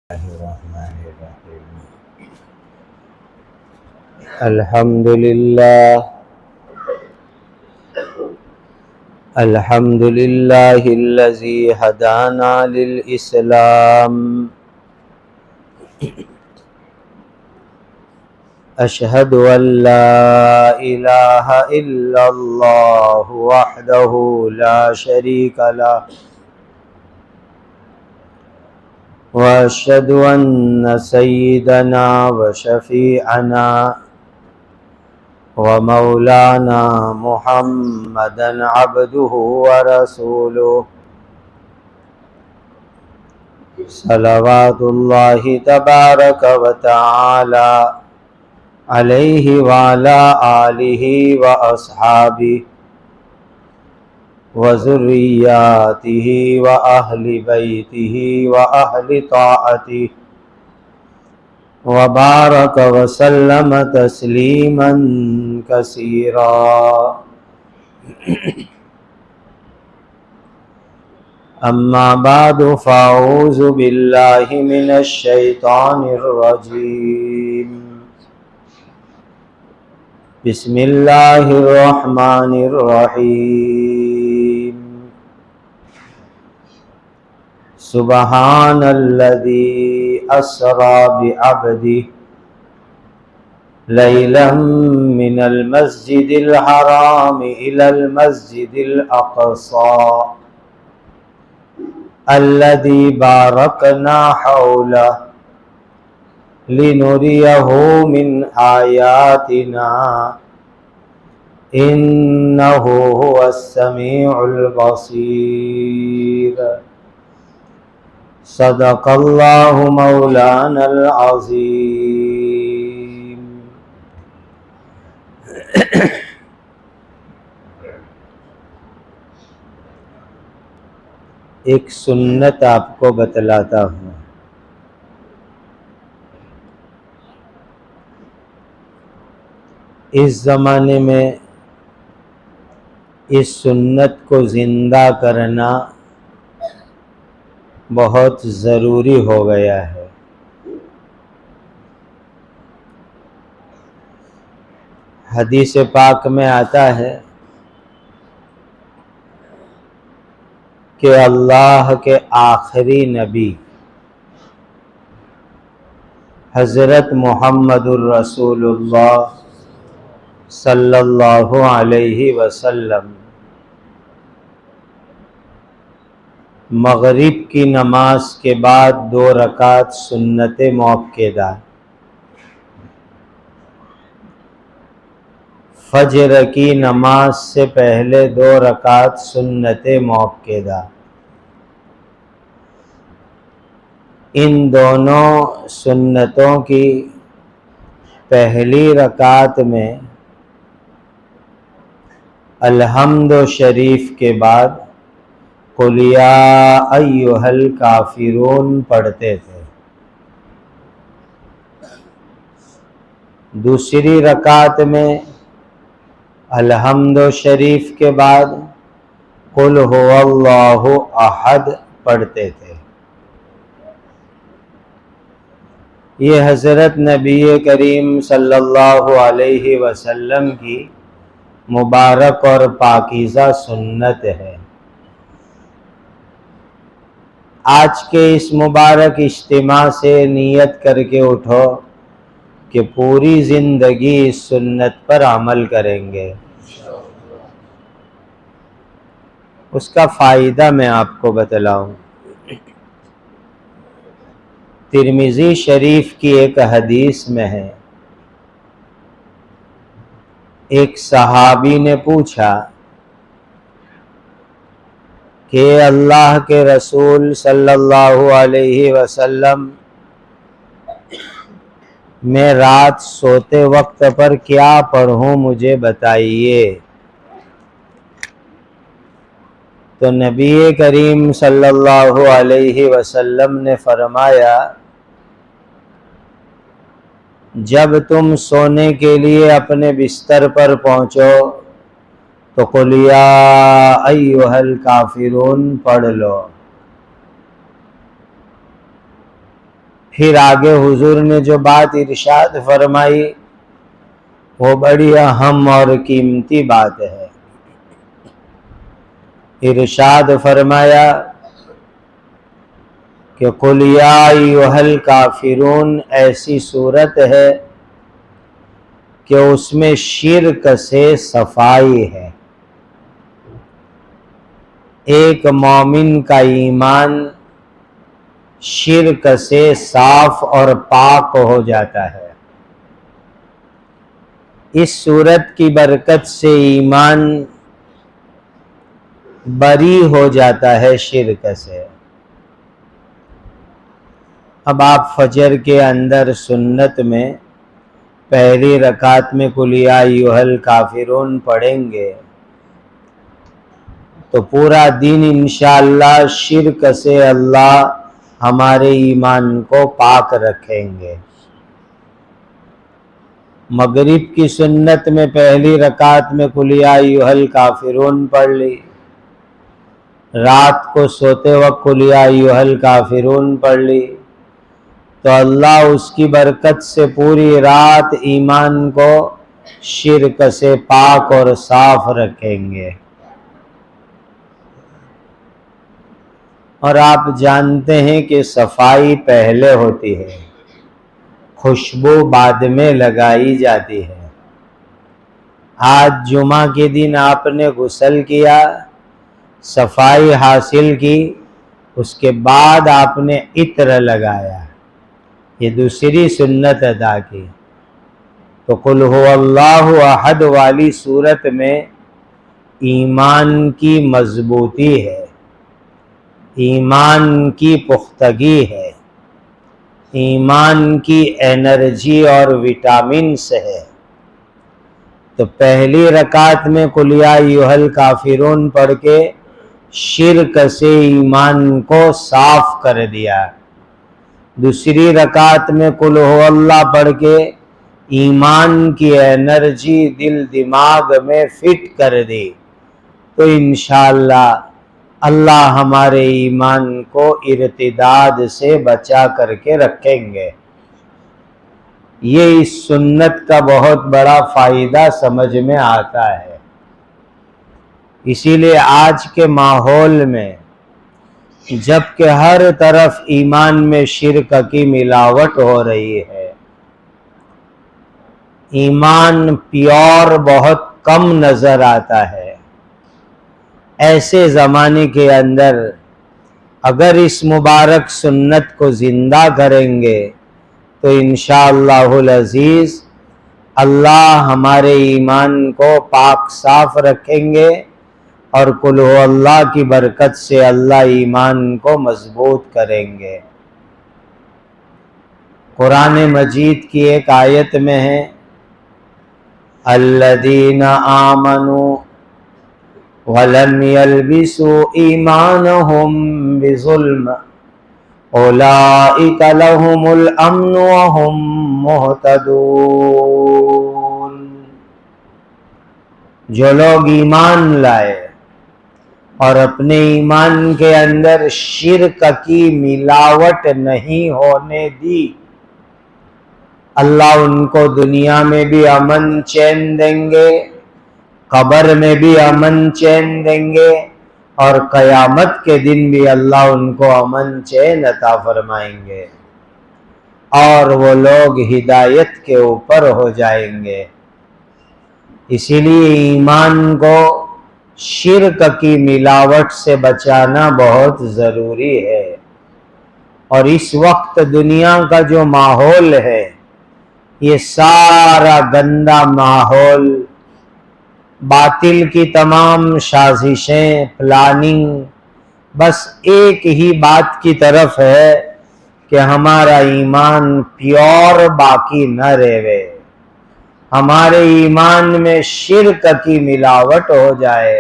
الرحمن الرحیم الحمد للہ الذی ہدانا للاسلام اشہد ان لا الہ الا اللہ وحدہ لا شریک لہ واشہد ان سیدنا وشفیعنا ومولانا محمدا عبدہ ورسولہ صلوات اللہ تبارک وتعالی علیہ وعلی آلہ واصحابہ وذریاتہ واہل بیتہ واہل طاعتہ وبارک وسلم تسلیما کثیرا اما بعد فاعوذ باللہ من الشیطان الرجیم بسم اللہ الرحمن الرحیم سبحان الذی اسری بعبدہ لیلا من المسجد الحرام الی المسجد الاقصی الذی بارکنا حولہ لنریہ من آیاتنا انہ هو السمیع البصیر صدق اللہ مولانا العظیم۔ ایک سنت آپ کو بتلاتا ہوں۔ اس زمانے میں اس سنت کو زندہ کرنا بہت ضروری ہو گیا ہے۔ حدیث پاک میں آتا ہے کہ اللہ کے آخری نبی حضرت محمد الرسول اللہ صلی اللہ علیہ وسلم مغرب کی نماز کے بعد 2 رکعت سنت مؤکدہ، فجر کی نماز سے پہلے 2 رکعت سنت مؤکدہ، ان دونوں سنتوں کی پہلی رکعت میں الحمد شریف کے بعد قل یا ایھا الکافرون پڑھتے تھے، دوسری رکعت میں الحمد شریف کے بعد قل ھو اللہ احد پڑھتے تھے۔ یہ حضرت نبی کریم صلی اللہ علیہ وسلم کی مبارک اور پاکیزہ سنت ہے۔ آج کے اس مبارک اجتماع سے نیت کر کے اٹھو کہ پوری زندگی اس سنت پر عمل کریں گے۔ اس کا فائدہ میں آپ کو بتلاؤں۔ ترمذی شریف کی ایک حدیث میں ہے، ایک صحابی نے پوچھا کہ اللہ کے رسول صلی اللہ علیہ وسلم، میں رات سوتے وقت پر کیا پڑھوں مجھے بتائیے۔ تو نبی کریم صلی اللہ علیہ وسلم نے فرمایا، جب تم سونے کے لیے اپنے بستر پر پہنچو تو قل یا ایھا الکافرون پڑھ لو۔ پھر آگے حضور نے جو بات ارشاد فرمائی وہ بڑی اہم اور قیمتی بات ہے۔ ارشاد فرمایا کہ قل یا ایھا الکافرون ایسی صورت ہے کہ اس میں شرک سے صفائی ہے۔ ایک مومن کا ایمان شرک سے صاف اور پاک ہو جاتا ہے۔ اس صورت کی برکت سے ایمان بری ہو جاتا ہے شرک سے۔ اب آپ فجر کے اندر سنت میں پہلی رکعت میں قل یا ایھا الکافرون پڑھیں گے تو پورا دن انشاءاللہ شرک سے اللہ ہمارے ایمان کو پاک رکھیں گے۔ مغرب کی سنت میں پہلی رکعت میں قل یا ایھا الکافرون پڑھ لی، رات کو سوتے وقت قل یا ایھا الکافرون پڑھ لی، تو اللہ اس کی برکت سے پوری رات ایمان کو شرک سے پاک اور صاف رکھیں گے۔ اور آپ جانتے ہیں کہ صفائی پہلے ہوتی ہے، خوشبو بعد میں لگائی جاتی ہے۔ آج جمعہ کے دن آپ نے غسل کیا، صفائی حاصل کی، اس کے بعد آپ نے عطر لگایا، یہ دوسری سنت ادا کی۔ تو قل هو اللہ احد والی صورت میں ایمان کی مضبوطی ہے، ایمان کی پختگی ہے، ایمان کی انرجی اور وٹامنس ہے۔ تو پہلی رکعت میں قل یا ایھا الکافرون پڑھ کے شرک سے ایمان کو صاف کر دیا، دوسری رکعت میں قل هو اللہ پڑھ کے ایمان کی انرجی دل دماغ میں فٹ کر دی، تو انشاءاللہ اللہ ہمارے ایمان کو ارتداد سے بچا کر کے رکھیں گے۔ یہ اس سنت کا بہت بڑا فائدہ سمجھ میں آتا ہے۔ اسی لیے آج کے ماحول میں جب کہ ہر طرف ایمان میں شرک کی ملاوٹ ہو رہی ہے، ایمان پیور بہت کم نظر آتا ہے، ایسے زمانے کے اندر اگر اس مبارک سنت کو زندہ کریں گے تو انشاءاللہ العزیز اللہ ہمارے ایمان کو پاک صاف رکھیں گے، اور قل هو اللہ کی برکت سے اللہ ایمان کو مضبوط کریں گے۔ قرآن مجید کی ایک آیت میں ہے الذین آمنوا وَلَمْ يَلْبِسُوا إِيمَانَهُمْ بِظُلْمٍ أُولَئِكَ لَهُمُ الْأَمْنُ وَهُمْ مُهْتَدُونَ۔ جو لوگ ایمان لائے اور اپنے ایمان کے اندر شرک کی ملاوٹ نہیں ہونے دی، اللہ ان کو دنیا میں بھی امن چین دیں گے، قبر میں بھی امن چین دیں گے، اور قیامت کے دن بھی اللہ ان کو امن چین عطا فرمائیں گے، اور وہ لوگ ہدایت کے اوپر ہو جائیں گے۔ اسی لیے ایمان کو شرک کی ملاوٹ سے بچانا بہت ضروری ہے۔ اور اس وقت دنیا کا جو ماحول ہے، یہ سارا گندا ماحول، باطل کی تمام سازشیں، پلاننگ بس ایک ہی بات کی طرف ہے کہ ہمارا ایمان پیور باقی نہ رہے، ہمارے ایمان میں شرک کی ملاوٹ ہو جائے،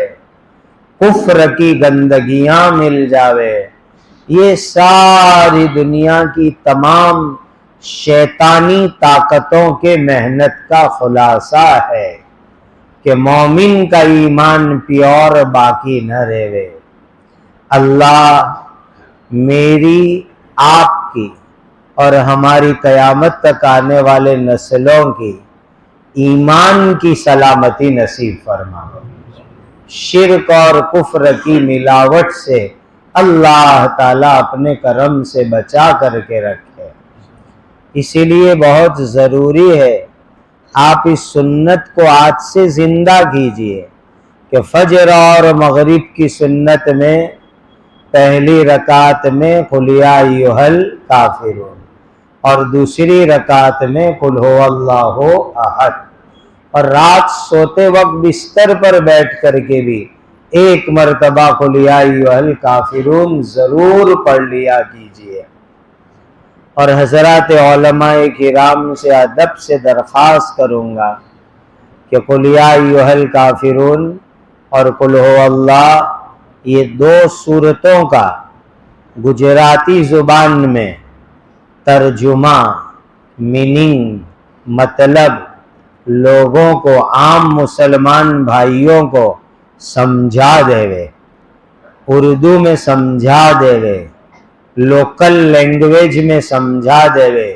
کفر کی گندگیاں مل جاوے۔ یہ ساری دنیا کی تمام شیطانی طاقتوں کے محنت کا خلاصہ ہے کہ مومن کا ایمان پیور باقی نہ رہے۔ اللہ میری، آپ کی اور ہماری قیامت تک آنے والے نسلوں کی ایمان کی سلامتی نصیب فرما۔ شرک اور کفر کی ملاوٹ سے اللہ تعالیٰ اپنے کرم سے بچا کر کے رکھے۔ اسی لیے بہت ضروری ہے آپ اس سنت کو آج سے زندہ کیجئے کہ فجر اور مغرب کی سنت میں پہلی رکعت میں قل یا ایھا الکافرون اور دوسری رکعت میں قل ھو اللہ احد، اور رات سوتے وقت بستر پر بیٹھ کر کے بھی ایک مرتبہ قل یا ایھا الکافرون ضرور پڑھ لیا کیجئے۔ اور حضرات علماء کرام سے ادب سے درخواست کروں گا کہ قل یا ایھا الکافرون اور قل ھو اللہ، یہ دو سورتوں کا گجراتی زبان میں ترجمہ، میننگ، مطلب لوگوں کو، عام مسلمان بھائیوں کو سمجھا دے وے، اردو میں سمجھا دے وے، لوکل لینگویج میں سمجھا دے وے،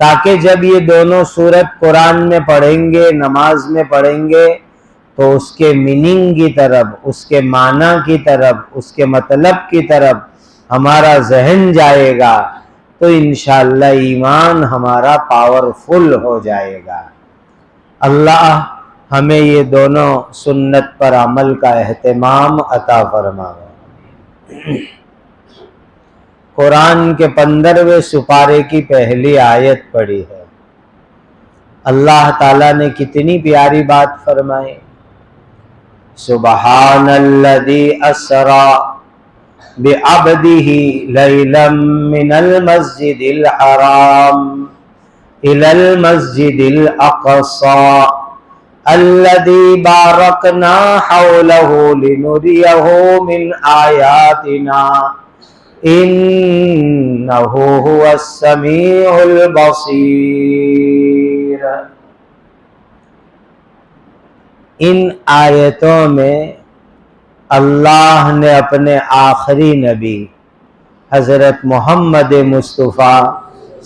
تاکہ جب یہ دونوں سورت قرآن میں پڑھیں گے، نماز میں پڑھیں گے تو اس کے میننگ کی طرف، اس کے معنی کی طرف، اس کے مطلب کی طرف ہمارا ذہن جائے گا تو انشاءاللہ ایمان ہمارا پاورفل ہو جائے گا۔ اللہ ہمیں یہ دونوں سنت پر عمل کا اہتمام عطا فرمائے۔ قرآن کے 15ویں سپارے کی پہلی آیت پڑھی ہے۔ اللہ تعالیٰ نے کتنی پیاری بات فرمائی، سبحان الذی اسری بعبدہ لیلا من المسجد الحرام الی المسجد الاقصی الذی بارکنا حولہ لنریہ من آیاتنا انہ هو السمیع البصیر۔ ان آیتوں میں اللہ نے اپنے آخری نبی حضرت محمد مصطفیٰ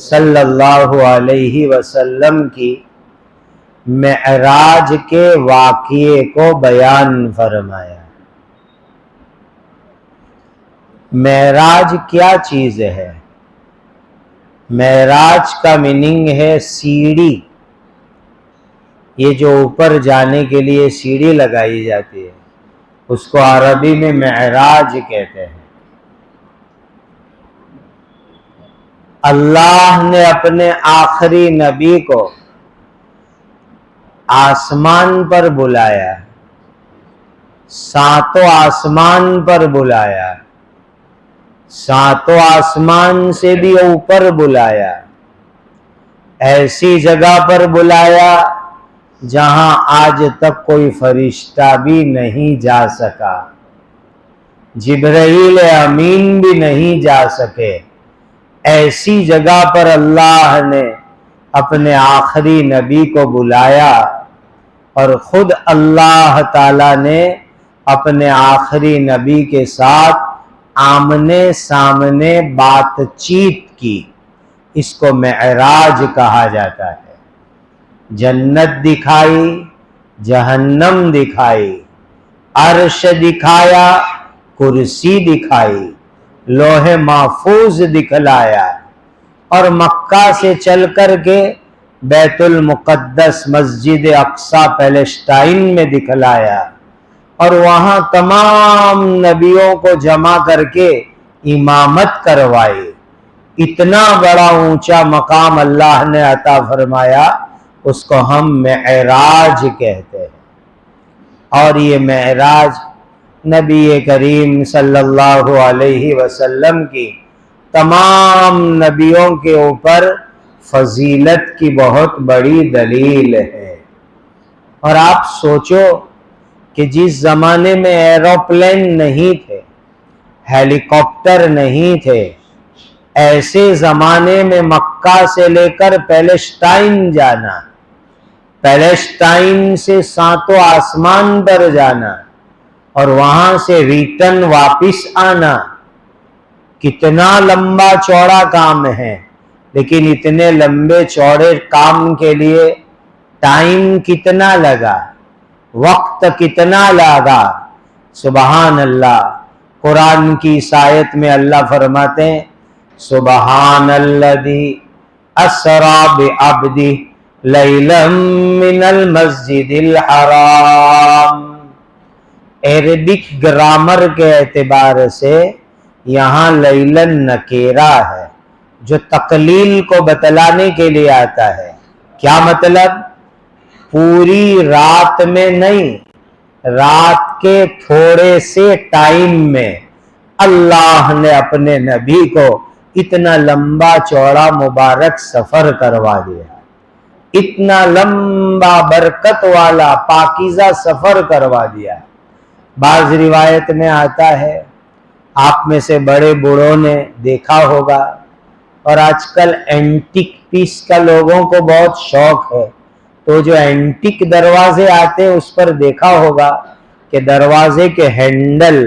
صلی اللہ علیہ وسلم کی معراج کے واقعے کو بیان فرمایا۔ معراج کیا چیز ہے؟ معراج کا میننگ ہے سیڑھی، یہ جو اوپر جانے کے لیے سیڑھی لگائی جاتی ہے اس کو عربی میں معراج کہتے ہیں۔ اللہ نے اپنے آخری نبی کو آسمان پر بلایا، ساتوں آسمان پر بلایا، ساتوں آسمان سے بھی اوپر بلایا، ایسی جگہ پر بلایا جہاں آج تک کوئی فرشتہ بھی نہیں جا سکا، جبرائیل امین بھی نہیں جا سکے، ایسی جگہ پر اللہ نے اپنے آخری نبی کو بلایا، اور خود اللہ تعالی نے اپنے آخری نبی کے ساتھ آمنے سامنے بات چیت کی۔ اس کو معراج کہا جاتا ہے۔ جنت دکھائی، جہنم دکھائی، عرش دکھایا، کرسی دکھائی، لوح محفوظ دکھلایا، اور مکہ سے چل کر کے بیت المقدس مسجد اقصی پیلسٹائن میں دکھلایا، اور وہاں تمام نبیوں کو جمع کر کے امامت کروائی۔ اتنا بڑا اونچا مقام اللہ نے عطا فرمایا، اس کو ہم معراج کہتے ہیں۔ اور یہ معراج نبی کریم صلی اللہ علیہ وسلم کی تمام نبیوں کے اوپر فضیلت کی بہت بڑی دلیل ہے۔ اور آپ سوچو کہ جس زمانے میں ایروپلین نہیں تھے، ہیلی کاپٹر نہیں تھے، ایسے زمانے میں مکہ سے لے کر پیلسٹائن جانا، پیلسٹائن سے ساتوں آسمان پر جانا، اور وہاں سے ریٹرن واپس آنا، کتنا لمبا چوڑا کام ہے۔ لیکن اتنے لمبے چوڑے کام کے لیے ٹائم کتنا لگا، وقت کتنا لگا۔ سبحان اللہ۔ قرآن کی اس آیت میں اللہ فرماتے ہیں سبحان الذی اسری بعبدہ لیلا من المسجد الحرام۔ عربک گرامر کے اعتبار سے یہاں لیلن نکیرہ ہے جو تقلیل کو بتلانے کے لیے آتا ہے۔ کیا مطلب؟ پوری رات میں نہیں، رات کے تھوڑے سے ٹائم میں اللہ نے اپنے نبی کو اتنا لمبا چوڑا مبارک سفر کروا دیا، اتنا لمبا برکت والا پاکیزہ سفر کروا دیا۔ بعض روایت میں آتا ہے، آپ میں سے بڑے بوڑھوں نے دیکھا ہوگا، اور آج کل اینٹک پیس کا لوگوں کو بہت شوق ہے، تو جو اینٹک دروازے آتے ہیں اس پر دیکھا ہوگا کہ دروازے کے ہینڈل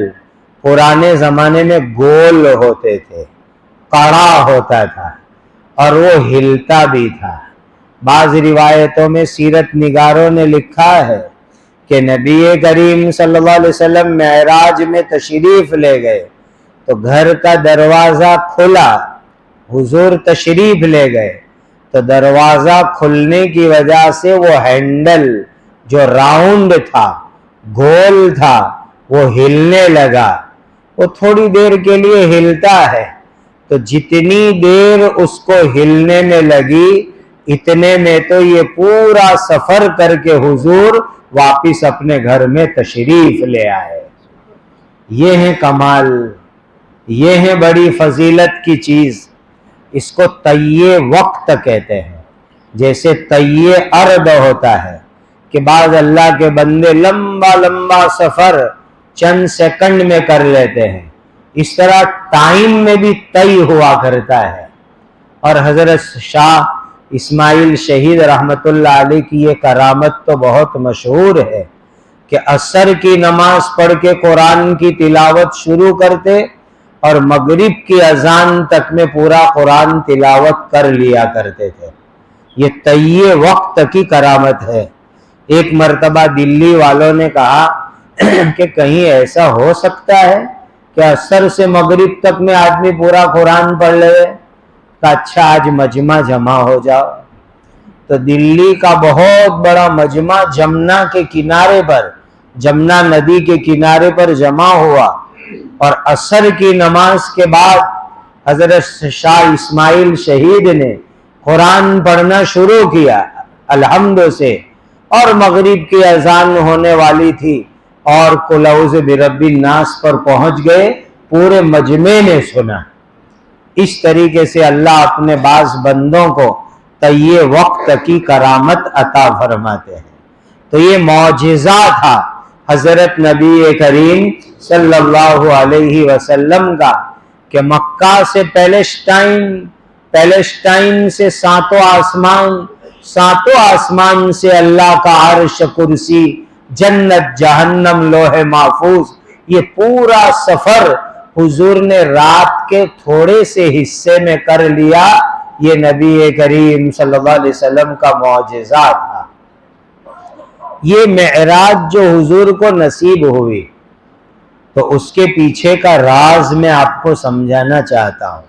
پرانے زمانے میں گول ہوتے تھے، کڑا ہوتا تھا اور وہ ہلتا بھی تھا۔ بعض روایتوں میں سیرت نگاروں نے لکھا ہے کہ نبی کریم صلی اللہ علیہ وسلم معراج میں تشریف لے گئے تو گھر کا دروازہ کھلا، حضور تشریف لے گئے تو دروازہ کھلنے کی وجہ سے وہ ہینڈل جو راؤنڈ تھا، گول تھا، وہ ہلنے لگا۔ وہ تھوڑی دیر کے لیے ہلتا ہے تو جتنی دیر اس کو ہلنے میں لگی اتنے میں تو یہ پورا سفر کر کے حضور واپس اپنے گھر میں تشریف لے آئے۔ یہ ہے کمال، یہ ہے بڑی فضیلت کی چیز۔ اس کو طی وقت کہتے ہیں۔ جیسے طی ارض ہوتا ہے کہ بعض اللہ کے بندے لمبا لمبا سفر چند سیکنڈ میں کر لیتے ہیں، اس طرح ٹائم میں بھی طے ہوا کرتا ہے۔ اور حضرت شاہ اسماعیل شہید رحمت اللہ علیہ کی یہ کرامت تو بہت مشہور ہے کہ عصر کی نماز پڑھ کے قرآن کی تلاوت شروع کرتے اور مغرب کی اذان تک میں پورا قرآن تلاوت کر لیا کرتے تھے۔ یہ طی وقت کی کرامت ہے۔ ایک مرتبہ دلی والوں نے کہا کہ کہیں ایسا ہو سکتا ہے کہ عصر سے مغرب تک میں آدمی پورا قرآن پڑھ لے؟ کہ اچھا آج مجمع جمع ہو جاؤ۔ تو دلی کا بہت بڑا مجمع جمنا کے کنارے پر، جمنا ندی کے کنارے پر جمع ہوا، اور عصر کی نماز کے بعد حضرت شاہ اسماعیل شہید نے قرآن پڑھنا شروع کیا الحمد سے، اور مغرب کی اذان ہونے والی تھی اور قل اعوذ برب الناس پر پہنچ گئے، پورے مجمع نے سنا۔ اس طریقے سے اللہ اپنے بعض بندوں کو طی وقت کی کرامت عطا فرماتے ہیں۔ تو یہ معجزہ تھا حضرت نبی کریم صلی اللہ علیہ وسلم کا کہ مکہ سے پیلسٹائن سے ساتوں آسمان سے اللہ کا عرش، کرسی، جنت، جہنم، لوح محفوظ، یہ پورا سفر حضور نے رات کے تھوڑے سے حصے میں کر لیا۔ یہ نبی کریم صلی اللہ علیہ وسلم کا معجزہ تھا۔ یہ معراج جو حضور کو نصیب ہوئی تو اس کے پیچھے کا راز میں آپ کو سمجھانا چاہتا ہوں۔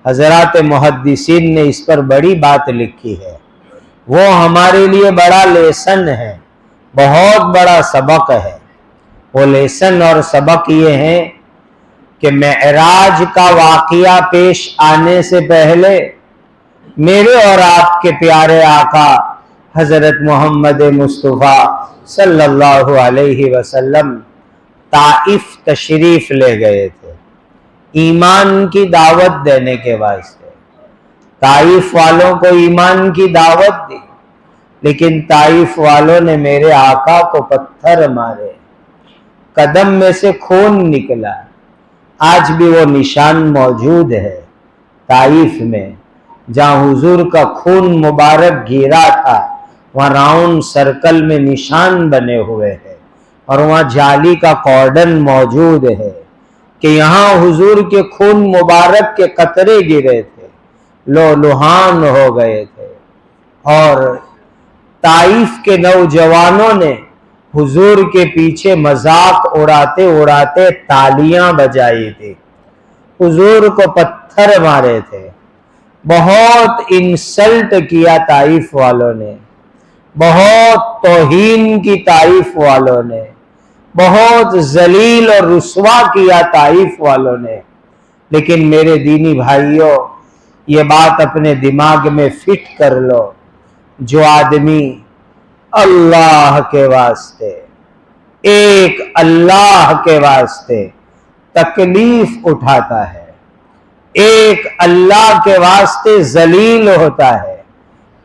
حضرات محدثین نے اس پر بڑی بات لکھی ہے، وہ ہمارے لیے بڑا لیسن ہے، بہت بڑا سبق ہے۔ وہ لیسن اور سبق یہ ہے کہ معراج کا واقعہ پیش آنے سے پہلے میرے اور آپ کے پیارے آقا حضرت محمد مصطفیٰ صلی اللہ علیہ وسلم طائف تشریف لے گئے تھے ایمان کی دعوت دینے کے واسطے۔ طائف والوں کو ایمان کی دعوت دی، لیکن طائف والوں نے میرے آقا کو پتھر مارے، قدم میں سے خون نکلا۔ آج بھی وہ نشان موجود ہے طائف میں، جہاں حضور کا خون مبارک گرا تھا، وہاں راؤنڈ سرکل میں نشان بنے ہوئے ہیں، اور وہاں جالی کا کارڈن موجود ہے کہ یہاں حضور کے خون مبارک کے قطرے گرے تھے۔ لولہان ہو گئے تھے، اور طائف کے نوجوانوں نے حضور کے پیچھے مذاق اڑاتے اڑاتے تالیاں بجائی تھی، حضور کو پتھر مارے تھے، بہت انسلٹ کیا طائف والوں نے، بہت توہین کی طائف والوں نے، بہت ذلیل اور رسوا کیا طائف والوں نے۔ لیکن میرے دینی بھائیوں، یہ بات اپنے دماغ میں فٹ کر لو، جو آدمی اللہ کے واسطے، ایک اللہ کے واسطے تکلیف اٹھاتا ہے، ایک اللہ کے واسطے ذلیل ہوتا ہے،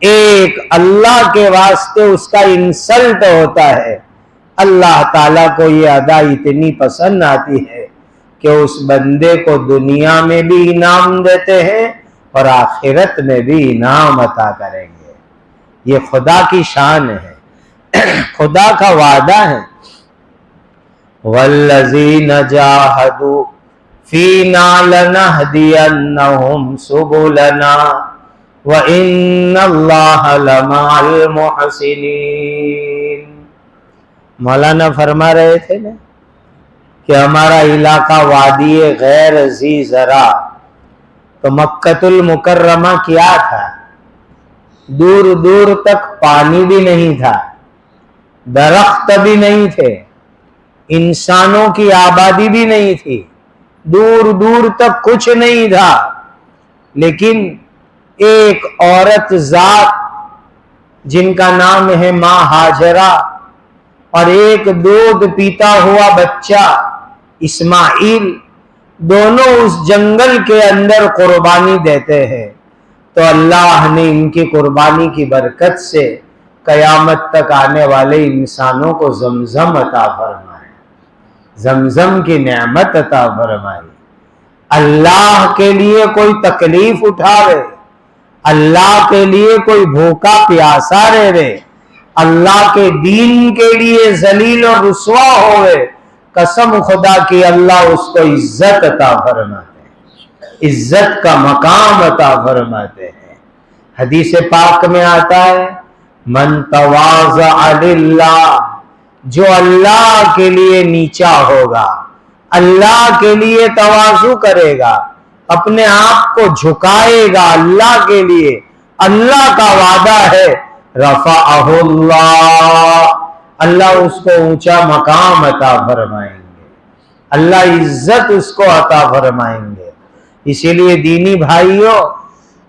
ایک اللہ کے واسطے اس کا انسلٹ ہوتا ہے، اللہ تعالیٰ کو یہ ادا اتنی پسند آتی ہے کہ اس بندے کو دنیا میں بھی انعام دیتے ہیں اور آخرت میں بھی انعام عطا کریں گے۔ یہ خدا کی شان ہے، خدا کا وعدہ ہے۔ وَالَّذِينَ جَاهَدُوا فِينَا لَنَهْدِيَنَّهُمْ سُبُلَنَا وَإِنَّ اللَّهَ لَمَعَ الْمُحْسِنِينَ۔ مولانا فرما رہے تھے نا کہ ہمارا علاقہ وادی غیر ذی زرع، تو مکۃ المکرمہ کیا تھا؟ دور دور تک پانی بھی نہیں تھا، درخت بھی نہیں تھے، انسانوں کی آبادی بھی نہیں تھی، دور دور تک کچھ نہیں تھا، لیکن ایک عورت ذات جن کا نام ہے ماں ہاجرہ، اور ایک دودھ پیتا ہوا بچہ اسماعیل، دونوں اس جنگل کے اندر قربانی دیتے ہیں، تو اللہ نے ان کی قربانی کی برکت سے قیامت تک آنے والے انسانوں کو زمزم عطا فرمائے، زمزم کی نعمت عطا فرمائی۔ اللہ کے لیے کوئی تکلیف اٹھاوے، اللہ کے لیے کوئی بھوکا پیاسا رہے، اللہ کے دین کے لیے ذلیل اور رسوا ہوئے، قسم خدا کی اللہ اس کو عزت عطا فرماتے ہیں، عزت کا مقام عطا فرماتے ہیں۔ حدیث پاک میں آتا ہے من تواضع للہ، جو اللہ کے لیے نیچا ہوگا، اللہ کے لیے تواضع کرے گا، اپنے آپ کو جھکائے گا اللہ کے لیے، اللہ کا وعدہ ہے رفعہ اللہ، اللہ اس کو اونچا مقام عطا فرمائیں گے، اللہ عزت اس کو عطا فرمائیں گے۔ اسی لیے دینی بھائیوں،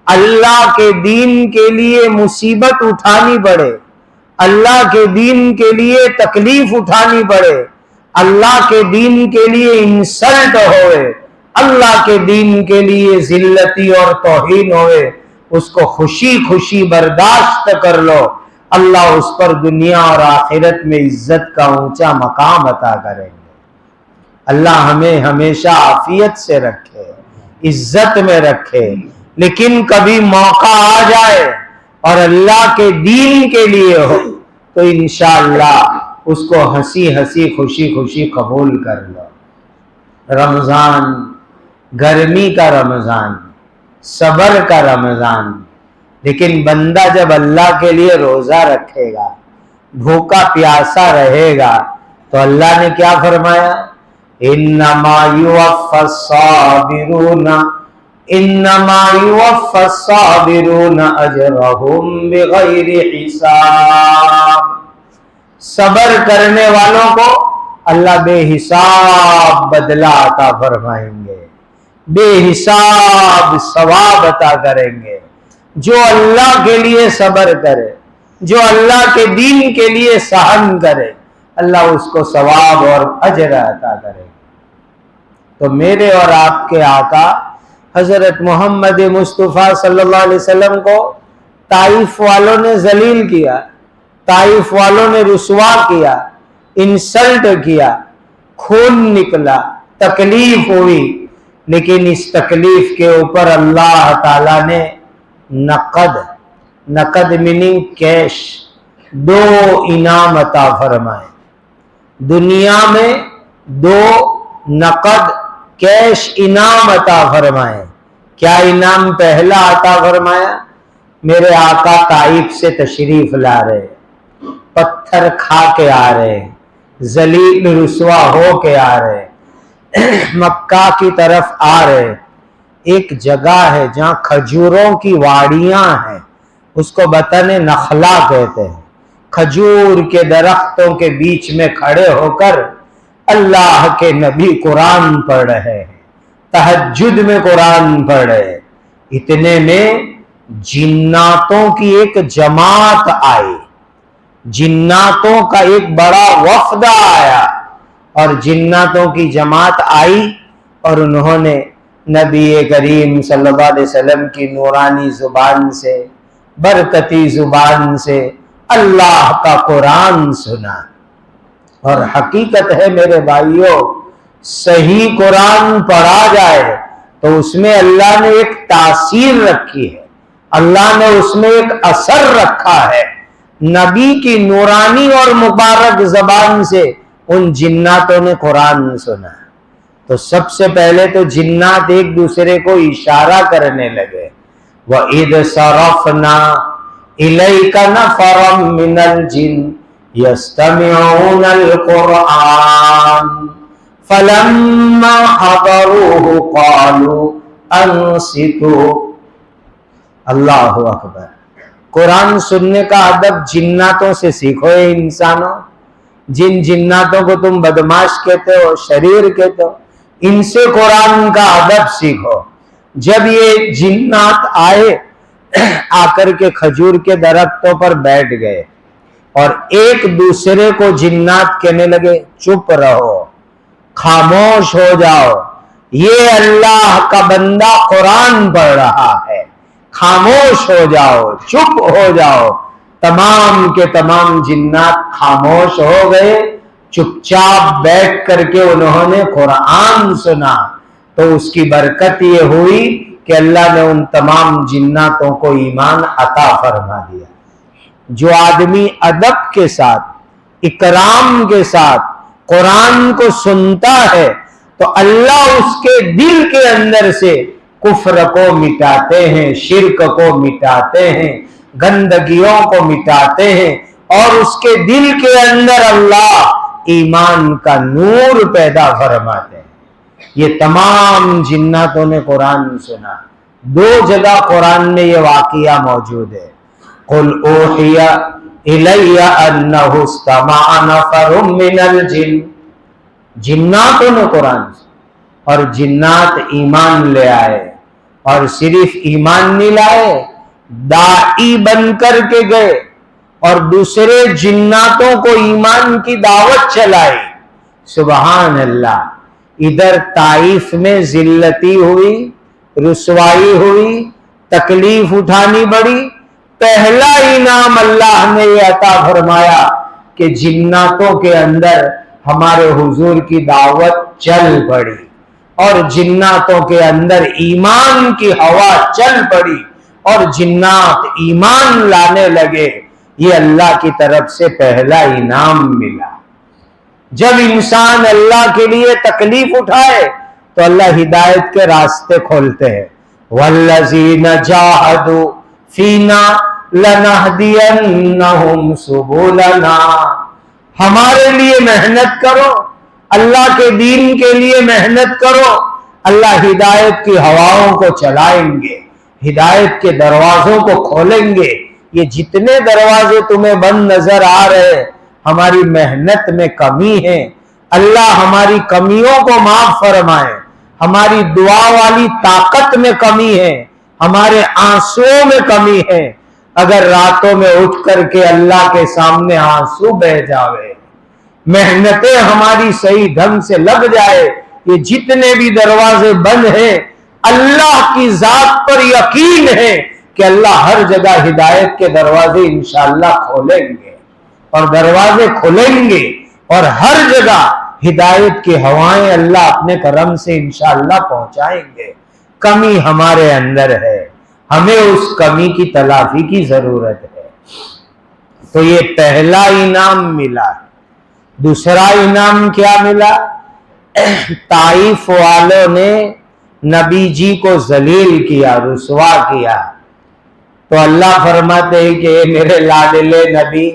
اللہ کے دین کے لیے مصیبت اٹھانی پڑے، اللہ کے دین کے لیے تکلیف اٹھانی پڑے، اللہ کے دین کے لیے انسلٹ ہوئے، اللہ کے دین کے لیے ذلتی اور توہین ہوئے، اس کو خوشی خوشی برداشت کر لو، اللہ اس پر دنیا اور آخرت میں عزت کا اونچا مقام عطا کریں گے۔ اللہ ہمیں ہمیشہ عافیت سے رکھے، عزت میں رکھے، لیکن کبھی موقع آ جائے اور اللہ کے دین کے لیے ہو تو انشاءاللہ اس کو ہنسی ہنسی خوشی خوشی قبول کر لو۔ رمضان گرمی کا رمضان، صبر کا رمضان، لیکن بندہ جب اللہ کے لیے روزہ رکھے گا، بھوکا پیاسا رہے گا، تو اللہ نے کیا فرمایا؟ انما یوفی الصابرون انما یوفی الصابرون اجرهم بغیر حساب، صبر کرنے والوں کو اللہ بے حساب بدلہ عطا فرمائیں گے، بے حساب ثواب عطا کریں گے۔ جو اللہ کے لیے صبر کرے، جو اللہ کے دین کے لیے سہن کرے، اللہ اس کو ثواب اور اجر عطا کرے۔ تو میرے اور آپ کے آقا حضرت محمد مصطفیٰ صلی اللہ علیہ وسلم کو طائف والوں نے ذلیل کیا، طائف والوں نے رسوا کیا، انسلٹ کیا، خون نکلا، تکلیف ہوئی، لیکن اس تکلیف کے اوپر اللہ تعالیٰ نے نقد میننگ کیش، 2 انعام عطا فرمائے، دنیا میں 2 نقد کیش انعام عطا فرمائے۔ کیا انعام پہلا عطا فرمایا؟ میرے آقا طائف سے تشریف لا رہے، پتھر کھا کے آ رہے، ذلیل رسوا ہو کے آ رہے، مکہ کی طرف آ رہے۔ ایک جگہ ہے جہاں کھجوروں کی واڑیاں ہیں، اس کو بطن نخلا کہتے ہیں۔ کھجور کے درختوں کے بیچ میں کھڑے ہو کر اللہ کے نبی قرآن پڑھ رہے ہیں، تہجد میں قرآن پڑھ رہے ہیں۔ اتنے میں جناتوں کی ایک جماعت آئی، جناتوں کا ایک بڑا وفد آیا، اور جناتوں کی جماعت آئی اور انہوں نے نبی کریم صلی اللہ علیہ وسلم کی نورانی زبان سے، برکتی زبان سے اللہ کا قرآن سنا۔ اور حقیقت ہے میرے بھائیوں، صحیح قرآن پڑھا جائے تو اس میں اللہ نے ایک تاثیر رکھی ہے، اللہ نے اس میں ایک اثر رکھا ہے۔ نبی کی نورانی اور مبارک زبان سے ان جناتوں نے قرآن سنا۔ تو سب سے پہلے تو جنات ایک دوسرے کو اشارہ کرنے لگے، وَإِذْ صَرَفْنَا إِلَيْكَ نَفَرًا مِّنَ الْجِنِّ يَسْتَمِعُونَ الْقُرْآنَ فَلَمَّا حَضَرُوهُ قَالُوا أَنصِتُوا۔ اللہ اکبر۔ قرآن سننے کا ادب جناتوں سے سیکھو اے انسانوں۔ جن جناتوں کو تم بدماش کہتے ہو، شریر کہتے ہو، ان سے قرآن کا ادب سیکھو۔ جب یہ جنات آئے، آ کر کے کھجور کے درختوں پر بیٹھ گئے اور ایک دوسرے کو جنات کہنے لگے، چپ رہو، خاموش ہو جاؤ، یہ اللہ کا بندہ قرآن پڑھ رہا ہے، خاموش ہو جاؤ، چپ ہو جاؤ۔ تمام کے تمام جنات خاموش ہو گئے، چپ چاپ بیٹھ کر کے انہوں نے قرآن سنا۔ تو اس کی برکت یہ ہوئی کہ اللہ نے ان تمام جناتوں کو ایمان عطا فرما دیا۔ جو آدمی ادب کے ساتھ، اکرام کے ساتھ قرآن کو سنتا ہے تو اللہ اس کے دل کے اندر سے کفر کو مٹاتے ہیں، شرک کو مٹاتے ہیں، گندگیوں کو مٹاتے ہیں، اور اس کے دل کے اندر اللہ ایمان کا نور پیدا فرماتے ہیں۔ یہ تمام جناتوں نے قرآن سنا۔ دو جگہ قرآن میں یہ واقعہ موجود ہے۔ قُلْ أُوحِيَ إِلَيَّ أَنَّهُ اسْتَمَعَ نَفَرٌ مِّنَ الْجِنِّ، جناتوں نے قرآن سنا اور جنات ایمان لے آئے، اور صرف ایمان نہیں لائے، داعی بن کر کے گئے اور دوسرے جناتوں کو ایمان کی دعوت چلائی۔ سبحان اللہ۔ ادھر طائف میں ذلتی ہوئی، رسوائی ہوئی، تکلیف اٹھانی پڑی، پہلا انعام اللہ نے یہ عطا فرمایا کہ جناتوں کے اندر ہمارے حضور کی دعوت چل پڑی، اور جناتوں کے اندر ایمان کی ہوا چل پڑی، اور جنات ایمان لانے لگے۔ یہ اللہ کی طرف سے پہلا انعام ملا۔ جب انسان اللہ کے لیے تکلیف اٹھائے تو اللہ ہدایت کے راستے کھولتے ہیں۔ وَالَّذِينَ جَاهَدُوا فِينَا لَنَهْدِيَنَّهُمْ سُبُلَنَا، ہمارے لیے محنت کرو، اللہ کے دین کے لیے محنت کرو، اللہ ہدایت کی ہواؤں کو چلائیں گے، ہدایت کے دروازوں کو کھولیں گے۔ یہ جتنے دروازے تمہیں بند نظر آ رہے، ہماری محنت میں کمی ہے، اللہ ہماری کمیوں کو معاف فرمائے۔ ہماری دعا والی طاقت میں کمی ہے، ہمارے آنسوؤں میں کمی ہے۔ اگر راتوں میں اٹھ کر کے اللہ کے سامنے آنسو بہ جاوے، محنتیں ہماری صحیح ڈھنگ سے لگ جائے، یہ جتنے بھی دروازے بند ہیں، اللہ کی ذات پر یقین ہے کہ اللہ ہر جگہ ہدایت کے دروازے انشاءاللہ کھولیں گے، اور دروازے کھولیں گے، اور ہر جگہ ہدایت کی ہوائیں اللہ اپنے کرم سے انشاءاللہ پہنچائیں گے۔ کمی ہمارے اندر ہے، ہمیں اس کمی کی تلافی کی ضرورت ہے۔ تو یہ پہلا انعام ملا۔ دوسرا انعام کیا ملا؟ طائف والوں نے نبی جی کو ذلیل کیا، رسوا کیا، تو اللہ فرماتے ہیں کہ اے میرے لاڈلے نبی،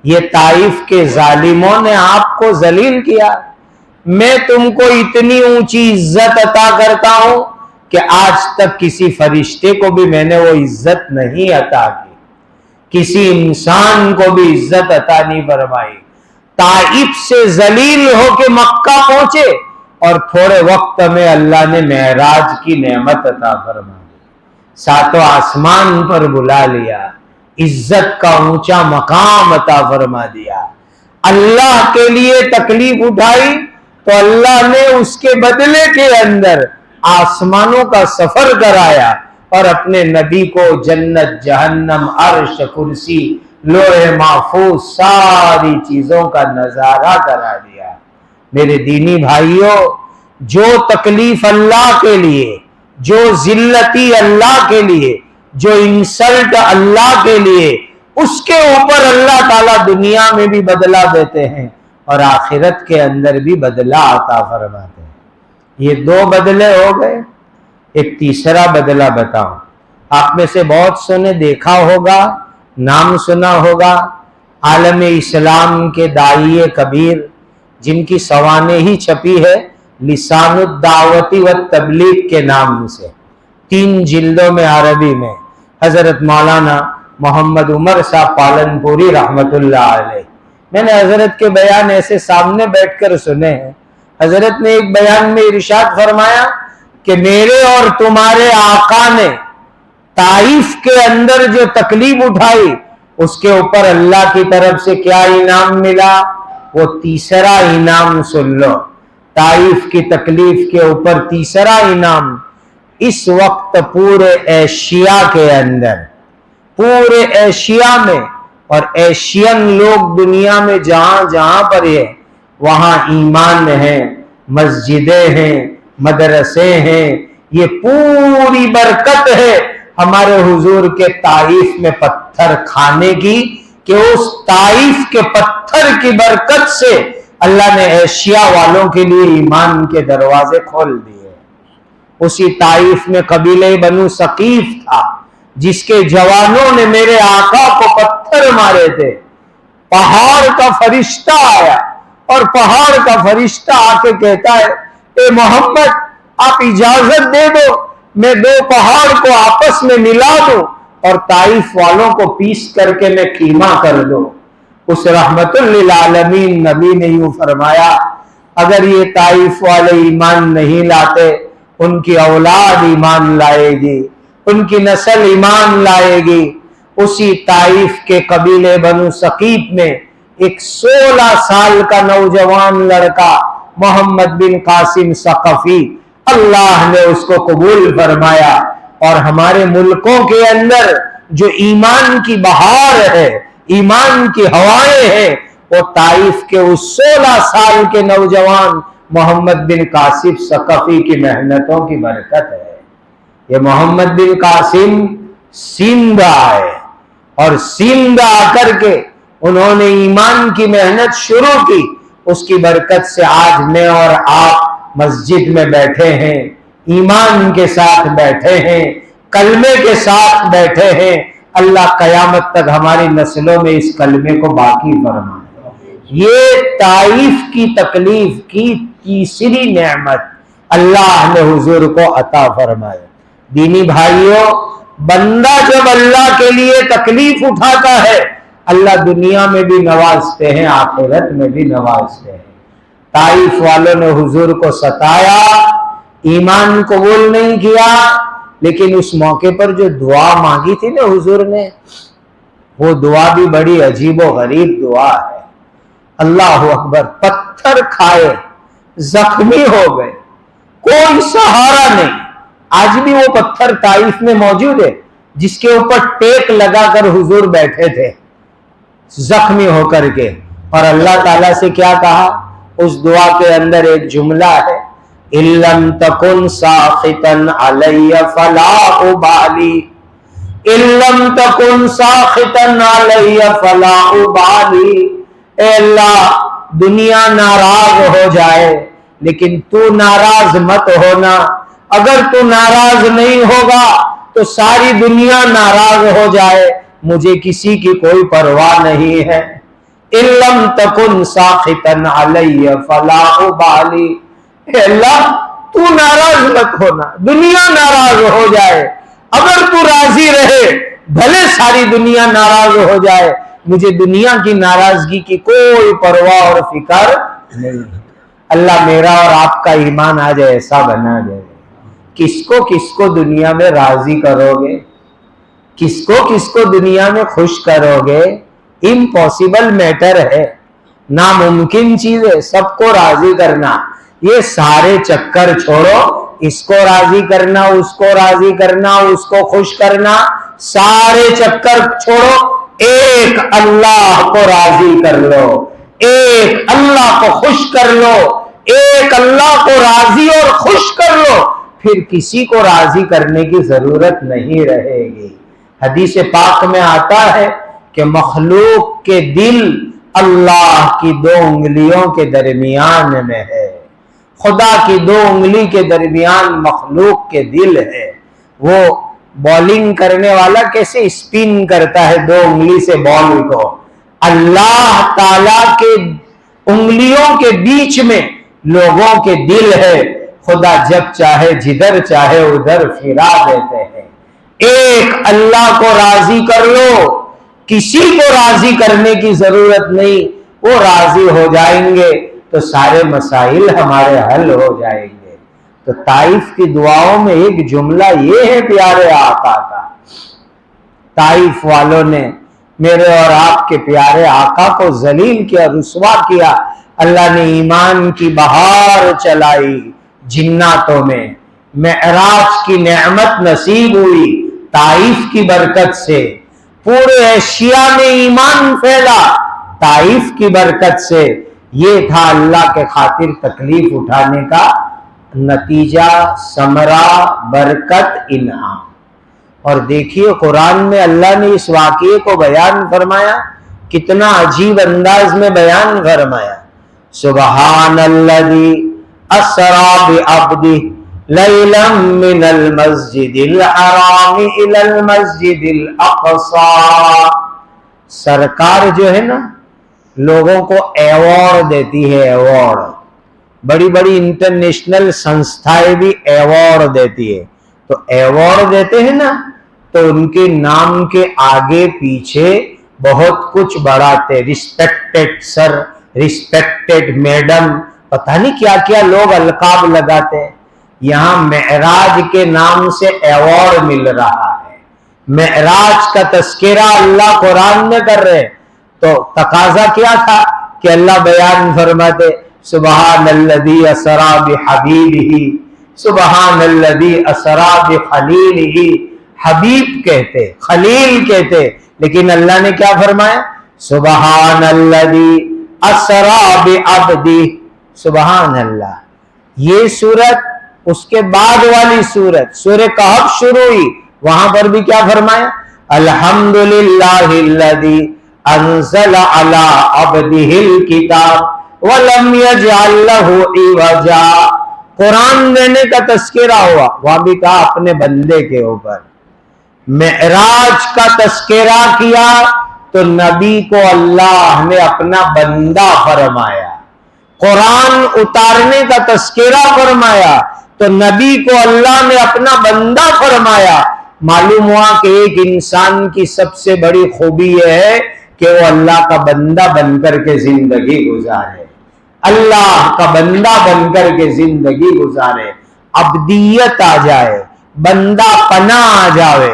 یہ طائف کے ظالموں نے آپ کو ذلیل کیا، میں تم کو اتنی اونچی عزت عطا کرتا ہوں کہ آج تک کسی فرشتے کو بھی میں نے وہ عزت نہیں عطا کی، کسی انسان کو بھی عزت عطا نہیں فرمائی۔ طائف سے ذلیل ہو کے مکہ پہنچے اور تھوڑے وقت میں اللہ نے معراج کی نعمت عطا فرما دی، ساتوں آسمان پر بلا لیا، عزت کا اونچا مقام عطا فرما دیا۔ اللہ کے لیے تکلیف اٹھائی تو اللہ نے اس کے بدلے کے اندر آسمانوں کا سفر کرایا اور اپنے نبی کو جنت، جہنم، عرش، کرسی، لوح محفوظ ساری چیزوں کا نظارہ کرا دیا۔ میرے دینی بھائیوں، جو تکلیف اللہ کے لیے، جو ذلتی اللہ کے لیے، جو انسلٹ اللہ کے لیے، اس کے اوپر اللہ تعالیٰ دنیا میں بھی بدلہ دیتے ہیں اور آخرت کے اندر بھی بدلہ عطا فرماتے ہیں۔ یہ دو بدلے ہو گئے، ایک تیسرا بدلہ بتاؤں۔ آپ میں سے بہت سے نے دیکھا ہوگا، نام سنا ہوگا، عالم اسلام کے داعی کبیر جن کی سوانح چھپی ہے لسان الدعوت و تبلیغ کے نام سے، 3 جلدوں میں عربی میں، حضرت مولانا محمد عمر صاحب پالنپوری رحمت اللہ علیہ۔ میں نے حضرت کے بیان ایسے سامنے بیٹھ کر سنے ہیں۔ حضرت نے ایک بیان میں ارشاد فرمایا کہ میرے اور تمہارے آقا نے طائف کے اندر جو تکلیف اٹھائی اس کے اوپر اللہ کی طرف سے کیا انعام ملا، وہ تیسرا انعام سن لو۔ طائف کی تکلیف کے اوپر تیسرا انعام، اس وقت پورے ایشیا کے اندر، پورے ایشیا میں اور ایشین لوگ دنیا میں جہاں جہاں پر ہے وہاں ایمان ہے، مسجدیں ہیں، مدرسے ہیں، یہ پوری برکت ہے ہمارے حضور کے طائف میں پتھر کھانے کی، کہ اس طائف کے پتھر کی برکت سے اللہ نے ایشیا والوں کے لیے ایمان کے دروازے کھول دیے۔ اسی طائف میں قبیلہ بنو ثقیف تھا جس کے جوانوں نے میرے آقا کو پتھر مارے تھے۔ پہاڑ کا فرشتہ آیا اور پہاڑ کا فرشتہ آ کے کہتا ہے اے محمد آپ اجازت دے دو میں 2 پہاڑ کو آپس میں ملا دوں اور طائف والوں کو پیس کر کے میں قیمہ کر دوں۔ اس رحمت للعالمین نبی نے یوں فرمایا اگر یہ طائف والے ایمان نہیں لاتے ان کی اولاد ایمان لائے گی، ان کی نسل ایمان لائے گی۔ اسی طائف کے قبیلے بنو ثقیف میں ایک 16 سال کا نوجوان لڑکا محمد بن قاسم ثقفی، اللہ نے اس کو قبول فرمایا اور ہمارے ملکوں کے اندر جو ایمان کی بہار ہے، ایمان کی ہوائیں ہیں، وہ طائف کے اس 16 سال کے نوجوان محمد بن قاسم ثقفی کی محنتوں کی برکت ہے۔ یہ محمد بن قاسم سندھ آئے اور سندھ آ کر کے انہوں نے ایمان کی محنت شروع کی، اس کی برکت سے آج میں اور آپ مسجد میں بیٹھے ہیں، ایمان کے ساتھ بیٹھے ہیں، کلمے کے ساتھ بیٹھے ہیں۔ اللہ قیامت تک ہماری نسلوں میں اس کلمے کو باقی فرمائے۔ یہ طائف کی تکلیف کی تیسری نعمت اللہ نے حضور کو عطا فرمائے۔ دینی بھائیوں، بندہ جب اللہ کے لیے تکلیف اٹھاتا ہے اللہ دنیا میں بھی نوازتے ہیں، آخرت میں بھی نوازتے ہیں۔ طائف والوں نے حضور کو ستایا، ایمان قبول نہیں کیا، لیکن اس موقع پر جو دعا مانگی تھی نا حضور نے، وہ دعا بھی بڑی عجیب و غریب دعا ہے۔ اللہ اکبر، پتھر کھائے، زخمی ہو گئے، کوئی سہارا نہیں۔ آج بھی وہ پتھر طائف میں موجود ہے جس کے اوپر ٹیک لگا کر حضور بیٹھے تھے زخمی ہو کر کے، اور اللہ تعالیٰ سے کیا کہا؟ اس دعا کے اندر ایک جملہ ہے إِن لَمْ تَكُنْ سَاخِطًا عَلَيَّ فَلَا أُبَالِي إِن لَمْ تَكُنْ سَاخِطًا عَلَيَّ فَلَا أُبَالِي۔ اے اللہ، دنیا ناراض ہو جائے لیکن تو ناراض مت ہونا، اگر تو ناراض نہیں ہوگا تو ساری دنیا ناراض ہو جائے، مجھے کسی کی کوئی پرواہ نہیں ہے۔ ان لم تکن ساخطا علی فلا ابالی، اے اللہ تو ناراض مت ہونا، دنیا ناراض ہو جائے، اگر تو راضی رہے بھلے ساری دنیا ناراض ہو جائے، مجھے دنیا کی ناراضگی کی کوئی پرواہ اور فکر نہیں۔ اللہ میرا اور آپ کا ایمان آج ایسا بنا دے، کس کو دنیا میں راضی کرو گے، کس کو دنیا میں خوش کرو گے؟ امپاسبل میٹر ہے، ناممکن چیز ہے سب کو راضی کرنا۔ یہ سارے چکر چھوڑو، اس کو راضی کرنا، اس کو راضی کرنا، اس کو خوش کرنا، سارے چکر چھوڑو، ایک اللہ کو راضی کر لو، ایک اللہ کو خوش کر لو، ایک اللہ کو راضی اور خوش کر لو، پھر کسی کو راضی کرنے کی ضرورت نہیں رہے گی۔ حدیث پاک میں آتا ہے کہ مخلوق کے دل اللہ کی 2 انگلیوں کے درمیان میں ہے، خدا کی 2 انگلی کے درمیان مخلوق کے دل ہے۔ وہ بالنگ کرنے والا کیسے اسپن کرتا ہے 2 انگلی سے بال کو، اللہ تعالی کے انگلیوں کے بیچ میں لوگوں کے دل ہے، خدا جب چاہے جدھر چاہے ادھر پھرا دیتے ہیں۔ ایک اللہ کو راضی کر لو، کسی کو راضی کرنے کی ضرورت نہیں، وہ راضی ہو جائیں گے تو سارے مسائل ہمارے حل ہو جائیں گے۔ تو طائف کی دعاؤں میں ایک جملہ یہ ہے پیارے آقا کا، طائف والوں نے میرے اور آپ کے پیارے آقا کو ذلیل کیا، رسوا کیا، اللہ نے ایمان کی بہار چلائی جناتوں میں، معراج کی نعمت نصیب ہوئی طائف کی برکت سے، پورے ایشیا میں ایمان پھیلا طائف کی برکت سے۔ یہ تھا اللہ کے خاطر تکلیف اٹھانے کا نتیجہ، ثمرہ، برکت، انعام۔ اور دیکھیے قرآن میں اللہ نے اس واقعے کو بیان فرمایا، کتنا عجیب انداز میں بیان فرمایا۔ سبحان الذی اسری بعبدہ لیلا من المسجد الحرام الی المسجد الاقصی۔ سرکار جو ہے نا لوگوں کو ایوارڈ دیتی ہے، ایوارڈ، بڑی بڑی انٹرنیشنل سنستھائیں بھی ایوارڈ دیتی ہے، تو ایوارڈ دیتے ہیں نا تو ان کے نام کے آگے پیچھے بہت کچھ بڑھاتے، ریسپیکٹڈ سر، ریسپیکٹڈ میڈم، پتہ نہیں کیا کیا لوگ القاب لگاتے ہیں۔ یہاں معراج کے نام سے ایوارڈ مل رہا ہے، معراج کا تذکرہ اللہ قرآن میں کر رہے، تو تقاضا کیا تھا کہ اللہ بیان فرماتے سبحان الذی اسری بحبیبہ، سبحان الذی اسری بخلیلہ، حبیب کہتے، خلیل کہتے، لیکن اللہ نے کیا فرمایا؟ سبحان الذی اسری بعبدہ، سبحان اللہ۔ یہ سورت اس کے بعد والی سورت سورہ کہف شروع ہوئی، وہاں پر بھی کیا فرمایا؟ الحمدللہ الذی انزل علی عبدہ الکتاب ولم یجعل لہ عوجا۔ قرآن دینے کا تذکرہ ہوا، وہاں بھی کہا اپنے بندے کے اوپر۔ معراج کا تذکرہ کیا تو نبی کو اللہ نے اپنا بندہ فرمایا، قرآن اتارنے کا تذکرہ فرمایا تو نبی کو اللہ نے اپنا بندہ فرمایا۔ معلوم ہوا کہ ایک انسان کی سب سے بڑی خوبی یہ ہے کہ وہ اللہ کا بندہ بن کر کے زندگی گزارے، اللہ کا بندہ بن کر کے زندگی گزارے، عبدیت آ جائے، بندہ پناہ آ جائے،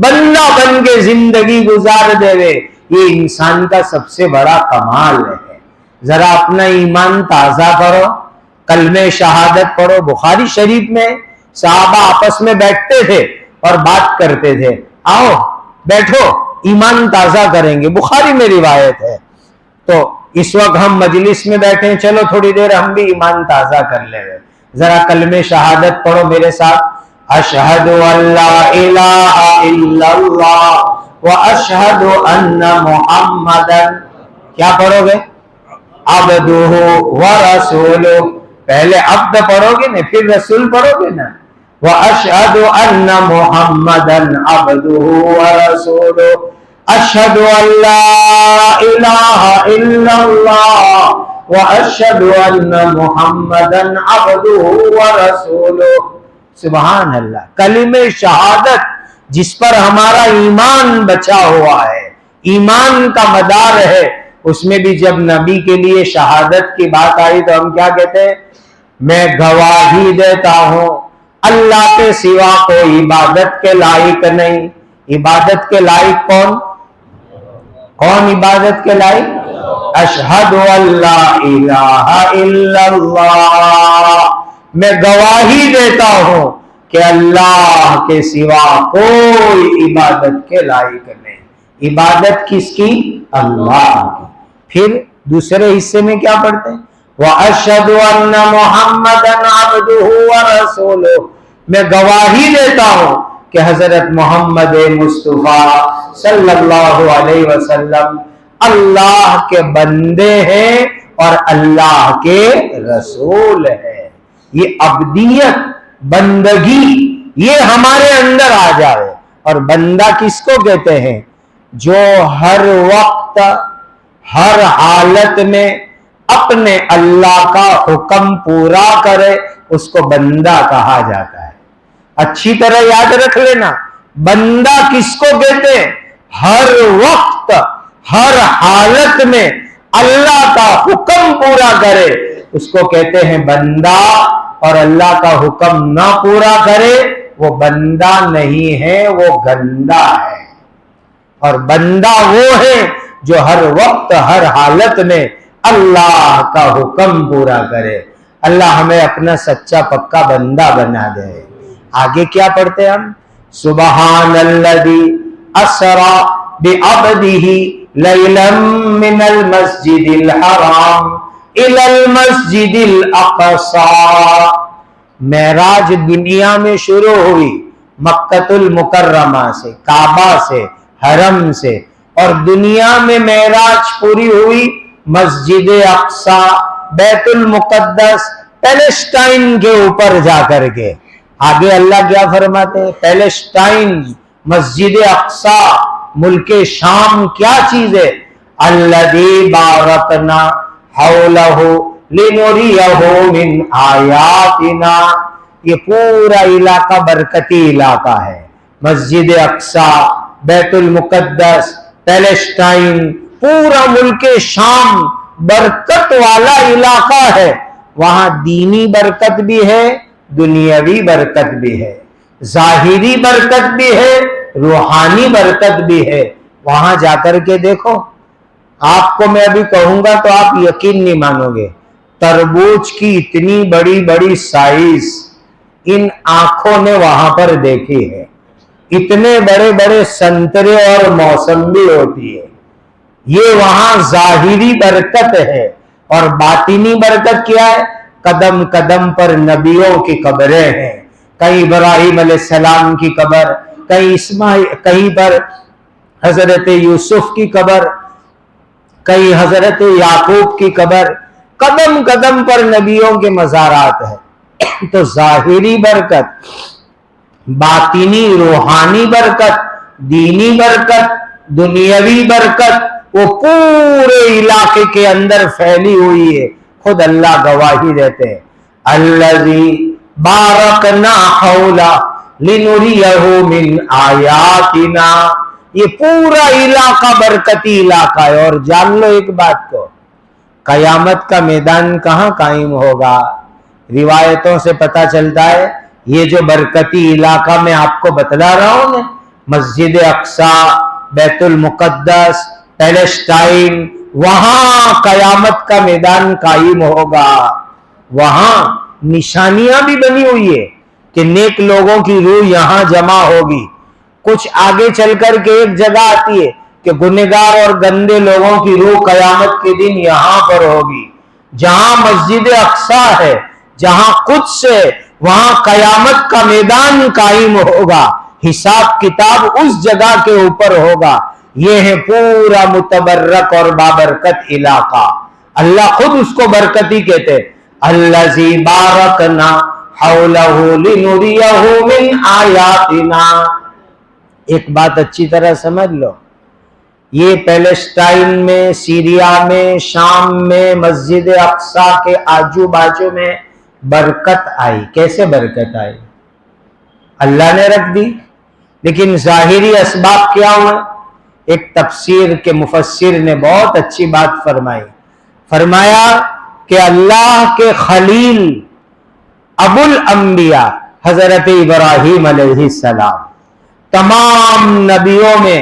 بندہ بن کے زندگی گزار دے، یہ انسان کا سب سے بڑا کمال ہے۔ ذرا اپنا ایمان تازہ کرو، کلمہ شہادت پڑھو۔ بخاری شریف میں صحابہ آپس میں بیٹھتے تھے اور بات کرتے تھے، آؤ بیٹھو ایمان تازہ کریں گے، بخاری میں روایت ہے۔ تو اس وقت ہم مجلس میں بیٹھے ہیں، چلو تھوڑی دیر ہم بھی ایمان تازہ کر لیں، ذرا کلمہ شہادت پڑھو میرے ساتھ، اشہد ان لا الہ الا اللہ واشہد ان محمدا، کیا پڑھو گے؟ عبدہ ورسولہ، پہلے عبد پڑھو گے نا، پھر رسول پڑھو گے نا، واشهد ان محمدا عبده ورسوله اشهد ان لا الہ الا اللہ واشهد ان محمدا عبده ورسوله. سبحان اللہ. کلمہ شہادت جس پر ہمارا ایمان بچا ہوا ہے، ایمان کا مدار ہے، اس میں بھی جب نبی کے لیے شہادت کی بات آئی تو ہم کیا کہتے ہیں؟ میں گواہی دیتا ہوں اللہ کے سوا کوئی عبادت کے لائق نہیں. عبادت کے لائق کون؟ کون عبادت کے لائق؟ اشہد ان لا الہ الا اللہ. میں گواہی دیتا ہوں کہ اللہ کے سوا کوئی عبادت کے لائق نہیں. عبادت کس کی؟ اللہ کی. پھر دوسرے حصے میں کیا پڑھتے ہیں؟ وَأَشْهَدُ أَنَّ مُحَمَّدًا عَبْدُهُ وَرَسُولُهُ. میں گواہی دیتا ہوں کہ حضرت محمد مصطفیٰ صلی اللہ علیہ وسلم اللہ کے بندے ہیں اور اللہ کے رسول ہیں. یہ عبدیت، بندگی، یہ ہمارے اندر آ جائے. اور بندہ کس کو کہتے ہیں؟ جو ہر وقت ہر حالت میں اپنے اللہ کا حکم پورا کرے اس کو بندہ کہا جاتا ہے. اچھی طرح یاد رکھ لینا، بندہ کس کو کہتے ہیں؟ ہر وقت ہر حالت میں اللہ کا حکم پورا کرے اس کو کہتے ہیں بندہ. اور اللہ کا حکم نہ پورا کرے وہ بندہ نہیں ہے، وہ گندا ہے. اور بندہ وہ ہے جو ہر وقت ہر حالت میں اللہ کا حکم پورا کرے. اللہ ہمیں اپنا سچا پکا بندہ بنا دے. آگے کیا پڑھتے ہیں ہم؟ سبحان الذی اسری بعبدہ لیلا من المسجد الحرام الی المسجد الاقصی. معراج دنیا میں شروع ہوئی مکۃ المکرمہ سے، کعبہ سے، حرم سے، اور دنیا میں معراج پوری ہوئی مسجد اقصی، بیت المقدس، پیلسٹائن کے اوپر جا کر کے. آگے اللہ کیا فرماتے ہیں؟ پیلسٹائن، مسجد اقصی، ملک شام کیا چیز ہے؟ الذی بارکنا حولہ لنریہ من آیاتنا. یہ پورا علاقہ برکتی علاقہ ہے. مسجد اقصی، بیت المقدس، پیلسٹائن، پورا ملک شام برکت والا علاقہ ہے. وہاں دینی برکت بھی ہے، دنیاوی برکت بھی ہے، ظاہری برکت بھی ہے، روحانی برکت بھی ہے. وہاں جا کر کے دیکھو. آپ کو میں ابھی کہوں گا تو آپ یقین نہیں مانو گے. تربوز کی اتنی بڑی بڑی سائز ان آنکھوں نے وہاں پر دیکھی ہے. اتنے بڑے بڑے سنترے اور موسمی ہوتی ہے. یہ وہاں ظاہری برکت ہے. اور باطنی برکت کیا ہے؟ قدم قدم پر نبیوں کی قبریں ہیں. کہیں ابراہیم علیہ السلام کی قبر، کہیں پر حضرت یوسف کی قبر، کہیں حضرت یعقوب کی قبر. قدم قدم پر نبیوں کے مزارات ہیں. تو ظاہری برکت، باطنی روحانی برکت، دینی برکت، دنیاوی برکت وہ پورے علاقے کے اندر پھیلی ہوئی ہے. خود اللہ گواہی دیتے ہیں الذی بارکنا حولہ لنریہ من آیاتنا. یہ پورا علاقہ برکتی علاقہ ہے. اور جان لو ایک بات کو، قیامت کا میدان کہاں قائم ہوگا؟ روایتوں سے پتہ چلتا ہے یہ جو برکتی علاقہ میں آپ کو بتلا رہا ہوں نا، مسجد اقصی، بیت المقدس، پیلسٹائن، وہاں قیامت کا میدان قائم ہوگا. وہاں نشانیاں بھی بنی ہوئی ہے کہ نیک لوگوں کی روح یہاں جمع ہوگی. کچھ آگے چل کر کے ایک جگہ آتی ہے کہ گنہگار اور گندے لوگوں کی روح قیامت کے دن یہاں پر ہوگی. جہاں مسجد اقصی ہے، جہاں قدس ہے، وہاں قیامت کا میدان قائم ہوگا. حساب کتاب اس جگہ کے اوپر ہوگا. یہ ہے پورا متبرک اور بابرکت علاقہ. اللہ خود اس کو برکتی کہتے. الذی بارکنا حولہ لنریہ من آیاتنا. ایک بات اچھی طرح سمجھ لو، یہ پیلسٹائن میں، سیریا میں، شام میں، مسجد اقصی کے آجو باجو میں برکت آئی. کیسے برکت آئی؟ اللہ نے رکھ دی، لیکن ظاہری اسباب کیا ہوئے؟ ایک تفسیر کے مفسر نے بہت اچھی بات فرمائی. فرمایا کہ اللہ کے خلیل ابو الانبیاء حضرت ابراہیم علیہ السلام تمام نبیوں میں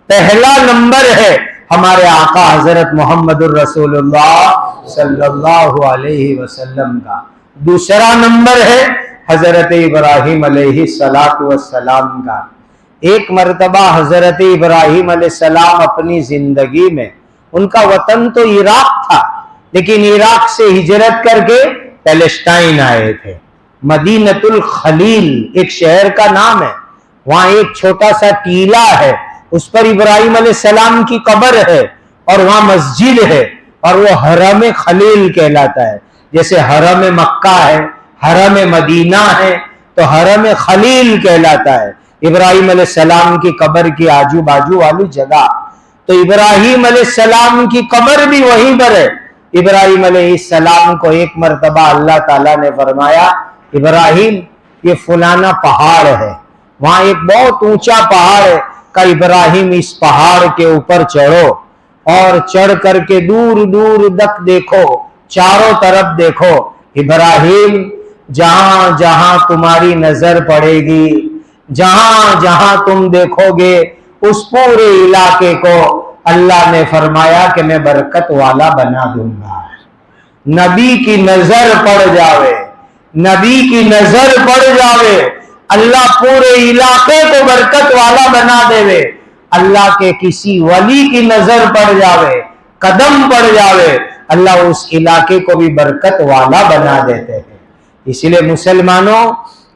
پہلا نمبر ہے ہمارے آقا حضرت محمد الرسول اللہ صلی اللہ علیہ وسلم کا. دوسرا نمبر ہے حضرت ابراہیم علیہ السلام کا. ایک مرتبہ حضرت ابراہیم علیہ السلام اپنی زندگی میں، ان کا وطن تو عراق تھا، لیکن عراق سے ہجرت کر کے پیلسٹائن آئے تھے. مدینۃ الخلیل ایک شہر کا نام ہے، وہاں ایک چھوٹا سا ٹیلہ ہے، اس پر ابراہیم علیہ السلام کی قبر ہے اور وہاں مسجد ہے، اور وہ حرم خلیل کہلاتا ہے. جیسے حرم مکہ ہے، حرم مدینہ ہے، تو حرم خلیل کہلاتا ہے ابراہیم علیہ السلام کی قبر کی آجو باجو والی جگہ. تو ابراہیم علیہ السلام کی قبر بھی وہیں پر ہے. ابراہیم علیہ السلام کو ایک مرتبہ اللہ تعالیٰ نے فرمایا، ابراہیم یہ فلانا پہاڑ ہے، وہاں ایک بہت اونچا پہاڑ ہے، کہ ابراہیم اس پہاڑ کے اوپر چڑھو اور چڑھ کر کے دور دور تک دیکھو، چاروں طرف دیکھو. ابراہیم جہاں جہاں تمہاری نظر پڑے گی، جہاں جہاں تم دیکھو گے، اس پورے علاقے کو اللہ نے فرمایا کہ میں برکت والا بنا دوں گا. نبی کی نظر پڑ جاوے، نبی کی نظر پڑ جاوے، اللہ پورے علاقے کو برکت والا بنا دے. اللہ کے کسی ولی کی نظر پڑ جاوے، قدم پڑ جاوے، اللہ اس علاقے کو بھی برکت والا بنا دیتے ہیں. اس لیے مسلمانوں،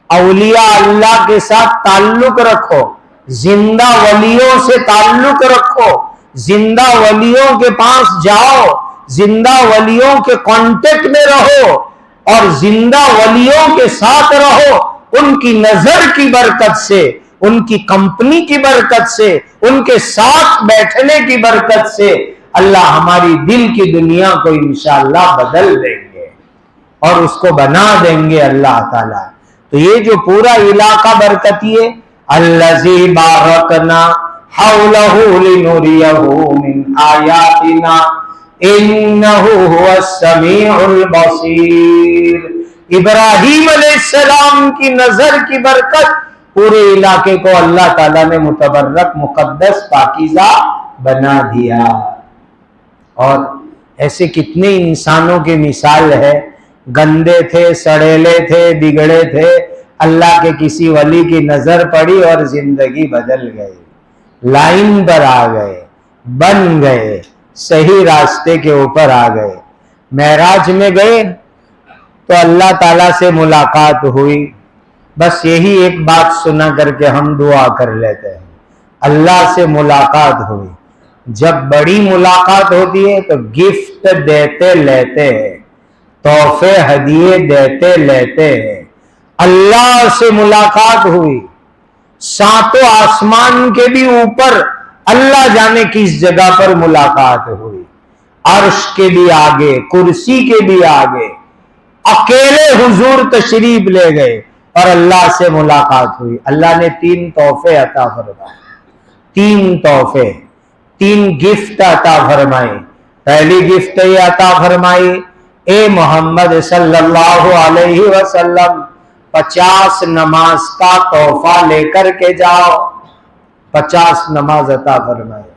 اولیاء اللہ کے ساتھ تعلق رکھو، زندہ ولیوں سے تعلق رکھو، زندہ ولیوں کے پاس جاؤ، زندہ ولیوں کے کانٹیکٹ میں رہو اور زندہ ولیوں کے ساتھ رہو. ان کی نظر کی برکت سے، ان کی کمپنی کی برکت سے، ان کے ساتھ بیٹھنے کی برکت سے اللہ ہماری دل کی دنیا کو انشاءاللہ بدل دیں گے اور اس کو بنا دیں گے اللہ تعالیٰ. تو یہ جو پورا علاقہ برکتی ہے، الذی بارکنا حولہ لنریہ من آیاتنا انہ هو السمیع البصیر. ابراہیم علیہ السلام کی نظر کی برکت پورے علاقے کو اللہ تعالیٰ نے متبرک، مقدس، پاکیزہ بنا دیا. اور ایسے کتنے انسانوں کی مثال ہے، گندے تھے، سڑیلے تھے، بگڑے تھے، اللہ کے کسی ولی کی نظر پڑی اور زندگی بدل گئی، لائن پر آ گئے، بن گئے، صحیح راستے کے اوپر آ گئے. معراج میں گئے تو اللہ تعالیٰ سے ملاقات ہوئی. بس یہی ایک بات سنا کر کے ہم دعا کر لیتے ہیں، اللہ سے ملاقات ہوئی. جب بڑی ملاقات ہوتی ہے تو گفٹ دیتے لیتے ہیں، تحفے ہدیے دیتے لیتے ہیں. اللہ سے ملاقات ہوئی، ساتوں آسمان کے بھی اوپر اللہ جانے کس جگہ پر ملاقات ہوئی، عرش کے بھی آگے، کرسی کے بھی آگے، اکیلے حضور تشریف لے گئے اور اللہ سے ملاقات ہوئی. اللہ نے 3 تحفے عطا فرمائے، 3 تحفے، 3 گفٹ عطا فرمائی. پہلی گفٹ یہ عطا فرمائی، اے محمد صلی اللہ علیہ وسلم 50 نماز کا تحفہ لے کر کے جاؤ. 50 نماز عطا فرمائی.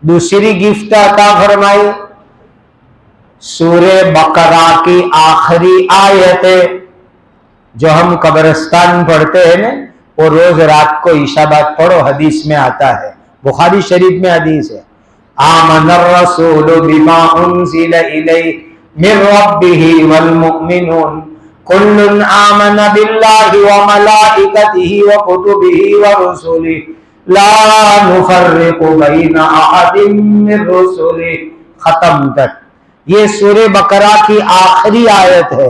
دوسری گفٹ عطا فرمائی، سورہ بقرہ کی آخری آیتیں جو ہم قبرستان پڑھتے ہیں نا، وہ روز رات کو عشاء بعد پڑھو، حدیث میں آتا ہے، بخاری شریف میں حدیث ہے، آمن الرسول بما انزل الیہ من ربہ والمؤمنون کل آمن باللہ وملائکتہ وکتبہ ورسلہ لا نفرق بین احد من رسلہ. ختم تک. یہ سورہ بقرہ کی آخری آیت ہے.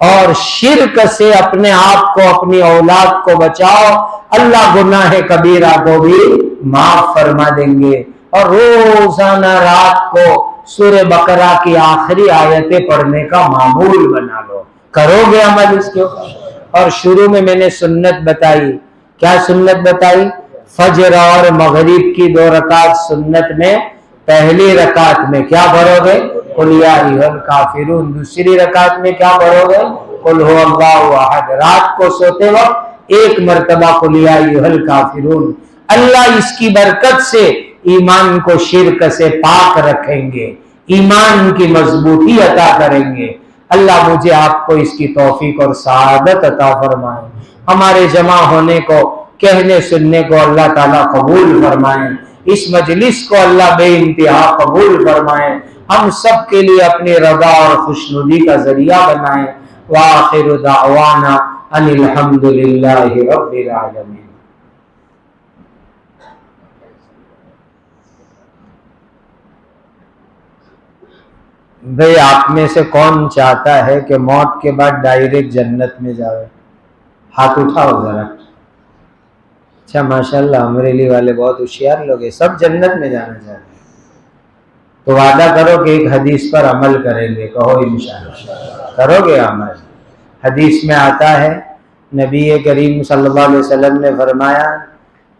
اور شرک سے اپنے آپ کو اپنی اولاد کو بچاؤ، اللہ گناہ کبیرہ کو بھی معاف فرما دیں گے۔ اور روزانہ رات کو سورہ بقرہ کی آخری آیتیں پڑھنے کا معمول بنا لو۔ کرو گے عمل اس کے اوپر؟ اور شروع میں نے سنت بتائی، کیا سنت بتائی؟ فجر اور مغرب کی 2 رکعت سنت میں پہلی رکعت میں کیا پڑھو گے؟ قل یا ایھا الکافرون۔ دوسری رکعت میں کیا پڑھو گے؟ قل ھو اللہ احد۔ رات کو سوتے وقت 1 مرتبہ قل یا ایھا الکافرون۔ اللہ اس کی برکت سے ایمان کو شرک سے پاک رکھیں گے، ایمان کی مضبوطی عطا کریں گے۔ اللہ مجھے آپ کو اس کی توفیق اور سعادت عطا فرمائے۔ ہمارے جمع ہونے کو، کہنے سننے کو اللہ تعالیٰ قبول فرمائے۔ اس مجلس کو اللہ بے انتہا قبول فرمائے، ہم سب کے لیے اپنی رضا اور خوشنودی کا ذریعہ بنائے۔ وآخر دعوانا ان الحمد للہ رب العالمین۔ بھئی آپ میں سے کون چاہتا ہے کہ موت کے بعد ڈائریکٹ جنت میں جاوے؟ ہاتھ اٹھاؤ ذرا۔ اچھا ماشاءاللہ امریلی والے بہت ہوشیار لوگ ہیں، سب جنت میں جانا چاہتے ہیں۔ تو وعدہ کرو کہ ایک حدیث پر عمل کریں گے، کہو انشاءاللہ کرو گے عمل۔ حدیث میں آتا ہے نبی کریم صلی اللہ علیہ وسلم نے فرمایا،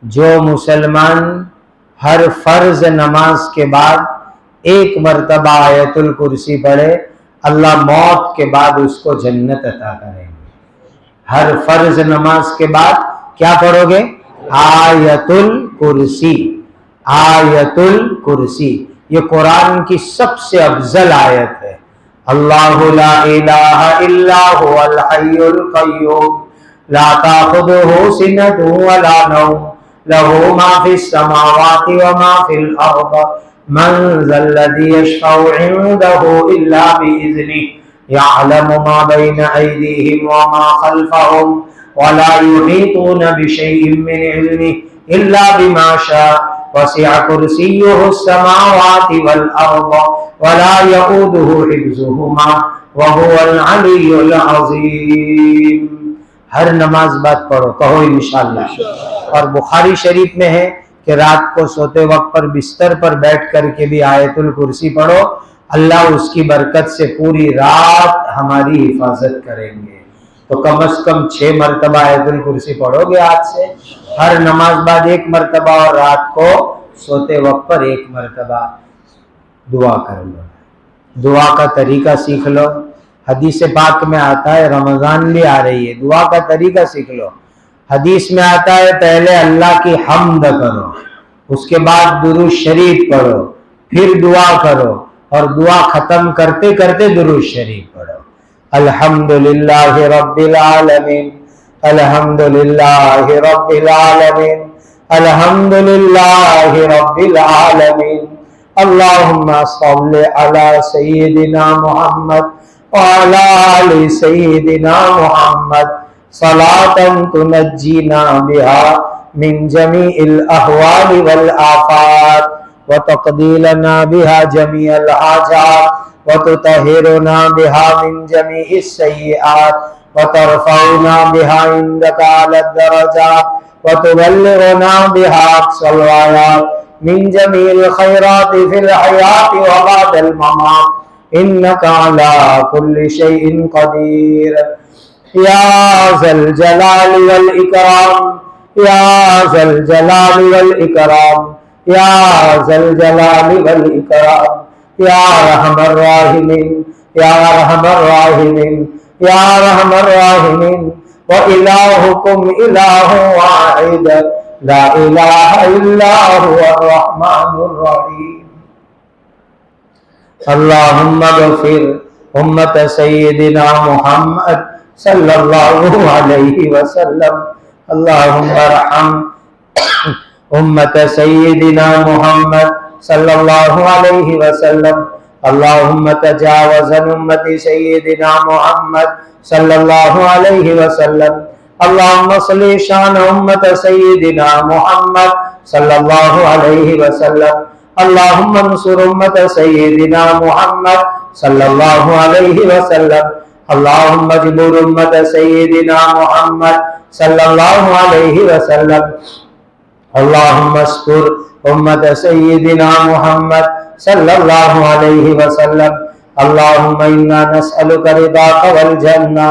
جو مسلمان ہر فرض نماز کے بعد 1 مرتبہ آیت الکرسی پڑھے، اللہ موت کے بعد اس کو جنت عطا کریں گے۔ ہر فرض نماز کے بعد کیا پڑھو گے؟ آیت الکرسی۔ آیت الکرسی یہ قرآن کی سب سے افضل آیت ہے۔ اللہ لا الہ الا هو الحی القیوم لا تأخذہ سنۃ ولا نوم لہ ما فی السماوات وما فی الارض من ذا الذی یشفع عندہ الا بإذنہ یعلم ما بین ایدیہم وما خلفہم ولا یحیطون بشیء من علمہ الا بما شاء وسع کرسیہ السماوات والارض ولا یؤودہ حفظہما وہو العلی العظیم۔ ہر نماز بعد پڑھو، کہو انشاءاللہ۔ اور بخاری شریف میں ہے کہ رات کو سوتے وقت پر بستر پر بیٹھ کر کے بھی آیت الکرسی پڑھو، اللہ اس کی برکت سے پوری رات ہماری حفاظت کریں گے۔ تو کم از کم 6 مرتبہ آیت الکرسی پڑھو گے آج سے، ہر نماز بعد 1 مرتبہ، اور رات کو سوتے وقت پر 1 مرتبہ دعا کر لو۔ دعا کا طریقہ سیکھ لو، حدیث پاک میں آتا ہے، رمضان بھی آ رہی ہے، دعا کا طریقہ سیکھ لو۔ حدیث میں آتا ہے پہلے اللہ کی حمد کرو، اس کے بعد درود شریف پڑھو، پھر دعا کرو، اور دعا ختم کرتے کرتے درود شریف پڑھو۔ الحمدللہ رب العالمین، الحمدللہ رب العالمین، الحمدللہ رب العالمین۔ اللہم صل علی سیدنا محمد وعلی آل سیدنا محمد صلاۃ تنجینا بہا من جمیع الاحوال والآفات وتقضی لنا بہا جمیع الحاجات وتطہرنا بہا من جمیع السیئات وترفعنا بہا عندک اعلی الدرجات وتبلغنا بہا اقصى الغایات من جمیع الخیرات فی الحیات وبعد الممات انک علی کل شیء قدیر۔ یا ذا الجلال والاکرام، یا ذا الجلال والاکرام، یا ذا الجلال والاکرام، یا ارحم الراحمین، یا ارحم الراحمین، یا ارحم الراحمین۔ وإلہکم الہ واحد لا الہ الا هو الرحمن الرحیم۔ اللہم اغفر امت سیدنا محمد صلی اللہ علیہ وسلم، اللہم ارحم امت سیدنا محمد صلی اللہ علیہ وسلم، اللہم تجاوز عن امت سیدنا محمد صلی اللہ علیہ وسلم، اللہم صلی شان امت سیدنا محمد صلی اللہ علیہ وسلم، اللہم انصر امت سیدنا محمد صلی اللہ علیہ وسلم، اللهم اجبر امة سيدنا محمد صلی اللہ علیہ وسلم. اللهم استر امة سيدنا محمد صلی اللہ علیہ وسلم. اللهم انا نسألك رضاك والجنة.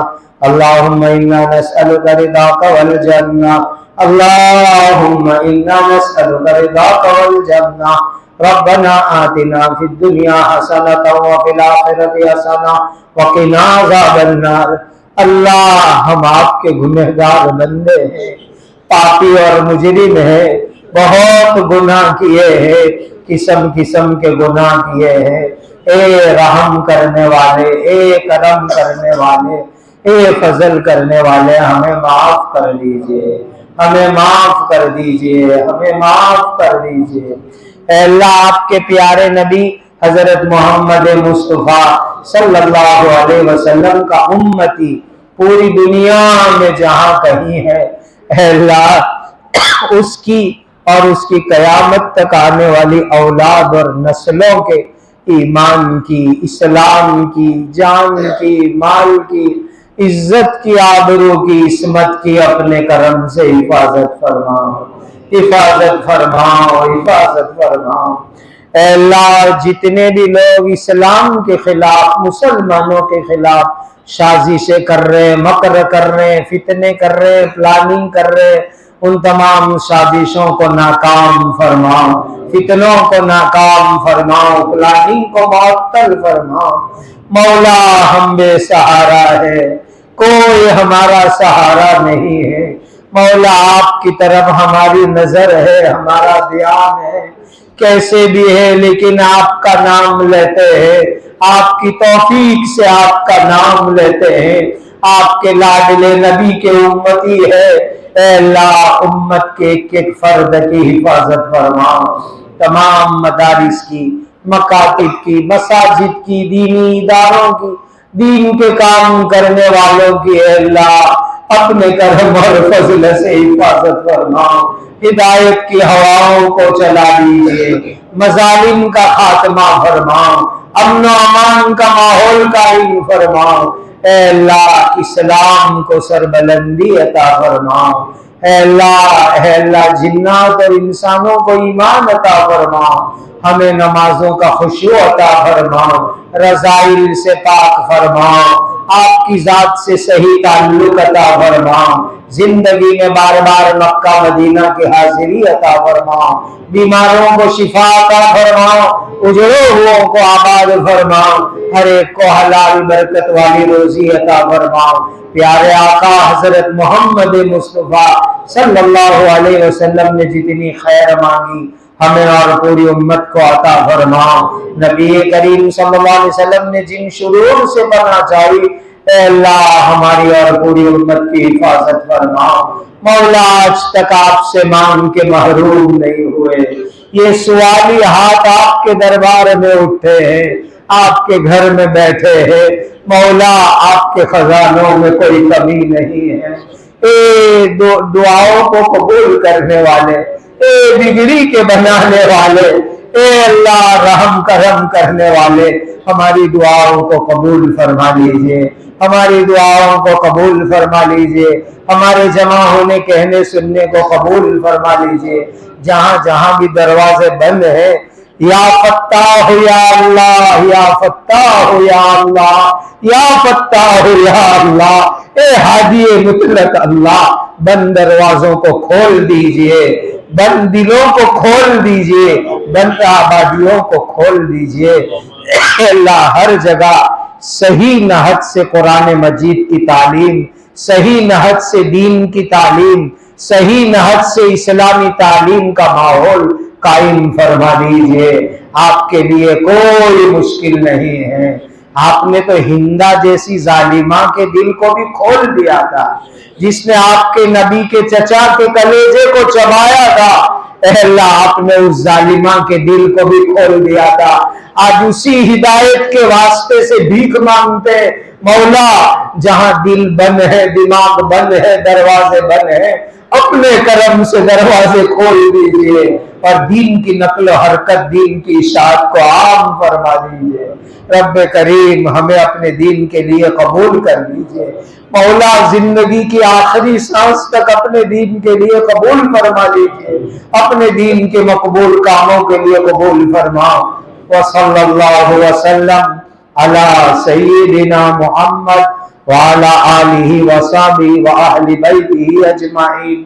اللهم انا نسألك رضاك والجنة. اللهم انا نسألك رضاك والجنة. ربنا آتنا في الدنيا حسنة وفي الآخرة حسنة وقنا عذاب النار. اللہ ہم آپ کے گنہگار بندے ہیں، پاپی اور مجرم ہیں، بہت گناہ کیے ہیں، قسم قسم کے گناہ کیے ہیں. اے رحم کرنے والے، اے کرم کرنے والے، اے فضل کرنے والے، ہمیں معاف کر دیجئے، ہمیں معاف کر دیجئے، ہمیں معاف کر دیجئے. اے اللہ آپ کے پیارے نبی حضرت محمد مصطفیٰ صلی اللہ علیہ وسلم کا امتی پوری دنیا میں جہاں کہیں ہے، اے اللہ اس کی اور اس کی قیامت تک آنے والی اولاد اور نسلوں کے ایمان کی، اسلام کی، جان کی، مال کی، عزت کی، آبرو کی، عصمت کی اپنے کرم سے حفاظت فرماؤ، حفاظت فرماؤ، حفاظت فرماؤ. اے اللہ جتنے بھی لوگ اسلام کے خلاف، مسلمانوں کے خلاف سازشیں کر رہے، مکر کر رہے، فتنے کر رہے، پلاننگ کر رہے، ان تمام سازشوں کو ناکام فرماؤ، فتنوں کو ناکام فرماؤ، پلاننگ کو معطل فرماؤ. مولا ہم بے سہارا ہے، کوئی ہمارا سہارا نہیں ہے. مولا آپ کی طرف ہماری نظر ہے، ہمارا دھیان ہے، کیسے بھی ہے لیکن آپ کا نام لیتے ہیں، آپ کی توفیق سے آپ کا نام لیتے ہیں. آپ کے لاڈلے نبی کے امتی ہے. اے اللہ امت کے ایک ایک فرد کی حفاظت فرماؤ، تمام مدارس کی، مکاتب کی، مساجد کی، دینی اداروں کی، دین کے کام کرنے والوں کی اے اللہ اپنے کرم اور فضل سے حفاظت فرماؤ. ہدایت کی ہواؤں کو چلا دیجیے، مظالم کا خاتمہ فرماؤ، امن و امان کا ماحول قائم فرماؤ. اے اللہ اسلام کو سربلندی عطا فرماؤ. اے اللہ جنات اور انسانوں کو ایمان عطا فرماؤ. ہمیں نمازوں کا خشوع عطا فرماؤ، رذائل سے پاک فرماؤ، آپ کی ذات سے صحیح تعلق عطا فرماؤ. زندگی میں بار بار مکہ مدینہ کی حاضری عطا فرماؤ. بیماروں کو شفا عطا فرماؤ، اجڑے ہوئوں کو آباد فرماؤ، ہر ایک کو حلال برکت والی روزی عطا فرماؤ. پیارے آقا حضرت محمد مصطفیٰ صلی اللہ علیہ وسلم نے جتنی خیر مانگی ہمیں اور پوری امت کو عطا فرماؤ. نبی کریم صلی اللہ علیہ وسلم نے جن شرور سے پناہ چاہی اے اللہ ہماری اور پوری امت کی حفاظت فرماؤ. مولا آج تک آپ سے مانگ کے محروم نہیں ہوئے، یہ سوالی ہاتھ آپ کے دربار میں اٹھے ہیں، آپ کے گھر میں بیٹھے ہیں. مولا آپ کے خزانوں میں کوئی کمی نہیں ہے. اے دعاؤں کو قبول کرنے والے، اے بگڑی کے بنانے والے، اے اللہ رحم کرم کرنے والے، ہماری دعاؤں کو قبول فرما لیجئے، ہماری دعاؤں کو قبول فرما لیجئے، ہمارے جمع ہونے کہنے سننے کو قبول فرما لیجئے. جہاں جہاں بھی دروازے بند ہیں یا فتاح یا اللہ، یا فتاح یا اللہ، یا فتاح یا اللہ، اے ہادی مطلق اللہ بند دروازوں کو کھول دیجئے، بند دلوں کو کھول دیجئے، بند آبادیوں کو کھول دیجئے. اے اللہ ہر جگہ صحیح نہج سے قرآن مجید کی تعلیم، صحیح نہج سے دین کی تعلیم، صحیح نہج سے اسلامی تعلیم کا ماحول قائم فرما دیجئے. آپ کے لیے کوئی مشکل نہیں ہے. آپ نے تو ہندا جیسی ظالمہ کے دل کو بھی کھول دیا تھا، جس نے آپ کے نبی کے چچا کے کلیجے کو چبایا تھا. اے اللہ آپ نے اس ظالمہ کے دل کو بھی کھول دیا تھا. آج اسی ہدایت کے واسطے سے بھیک مانگتے مولا. جہاں دل بند ہے، دماغ بند ہے، دروازے بند ہیں، اپنے کرم سے دروازے کھول دیجئے اور دین کی نقل و حرکت، دین کی اشاعت کو عام فرما دیجئے۔ رب کریم ہمیں اپنے دین کے لیے قبول کر لیجئے۔ مولا زندگی کی آخری سانس تک اپنے دین کے لیے قبول فرما لیجئے، اپنے دین کے مقبول کاموں کے لیے قبول فرما۔ وصلی اللہ وسلم علی سیدنا محمد وعلی آلہ وصحبہ وأہل بیتہ اجمعین۔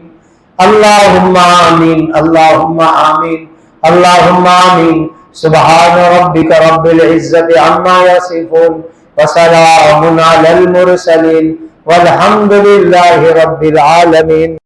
اللہم آمین، اللہم آمین، اللہم آمین۔ سبحان ربک رب العزت عما یصفون وسلام علی المرسلین والحمد للہ رب العالمین۔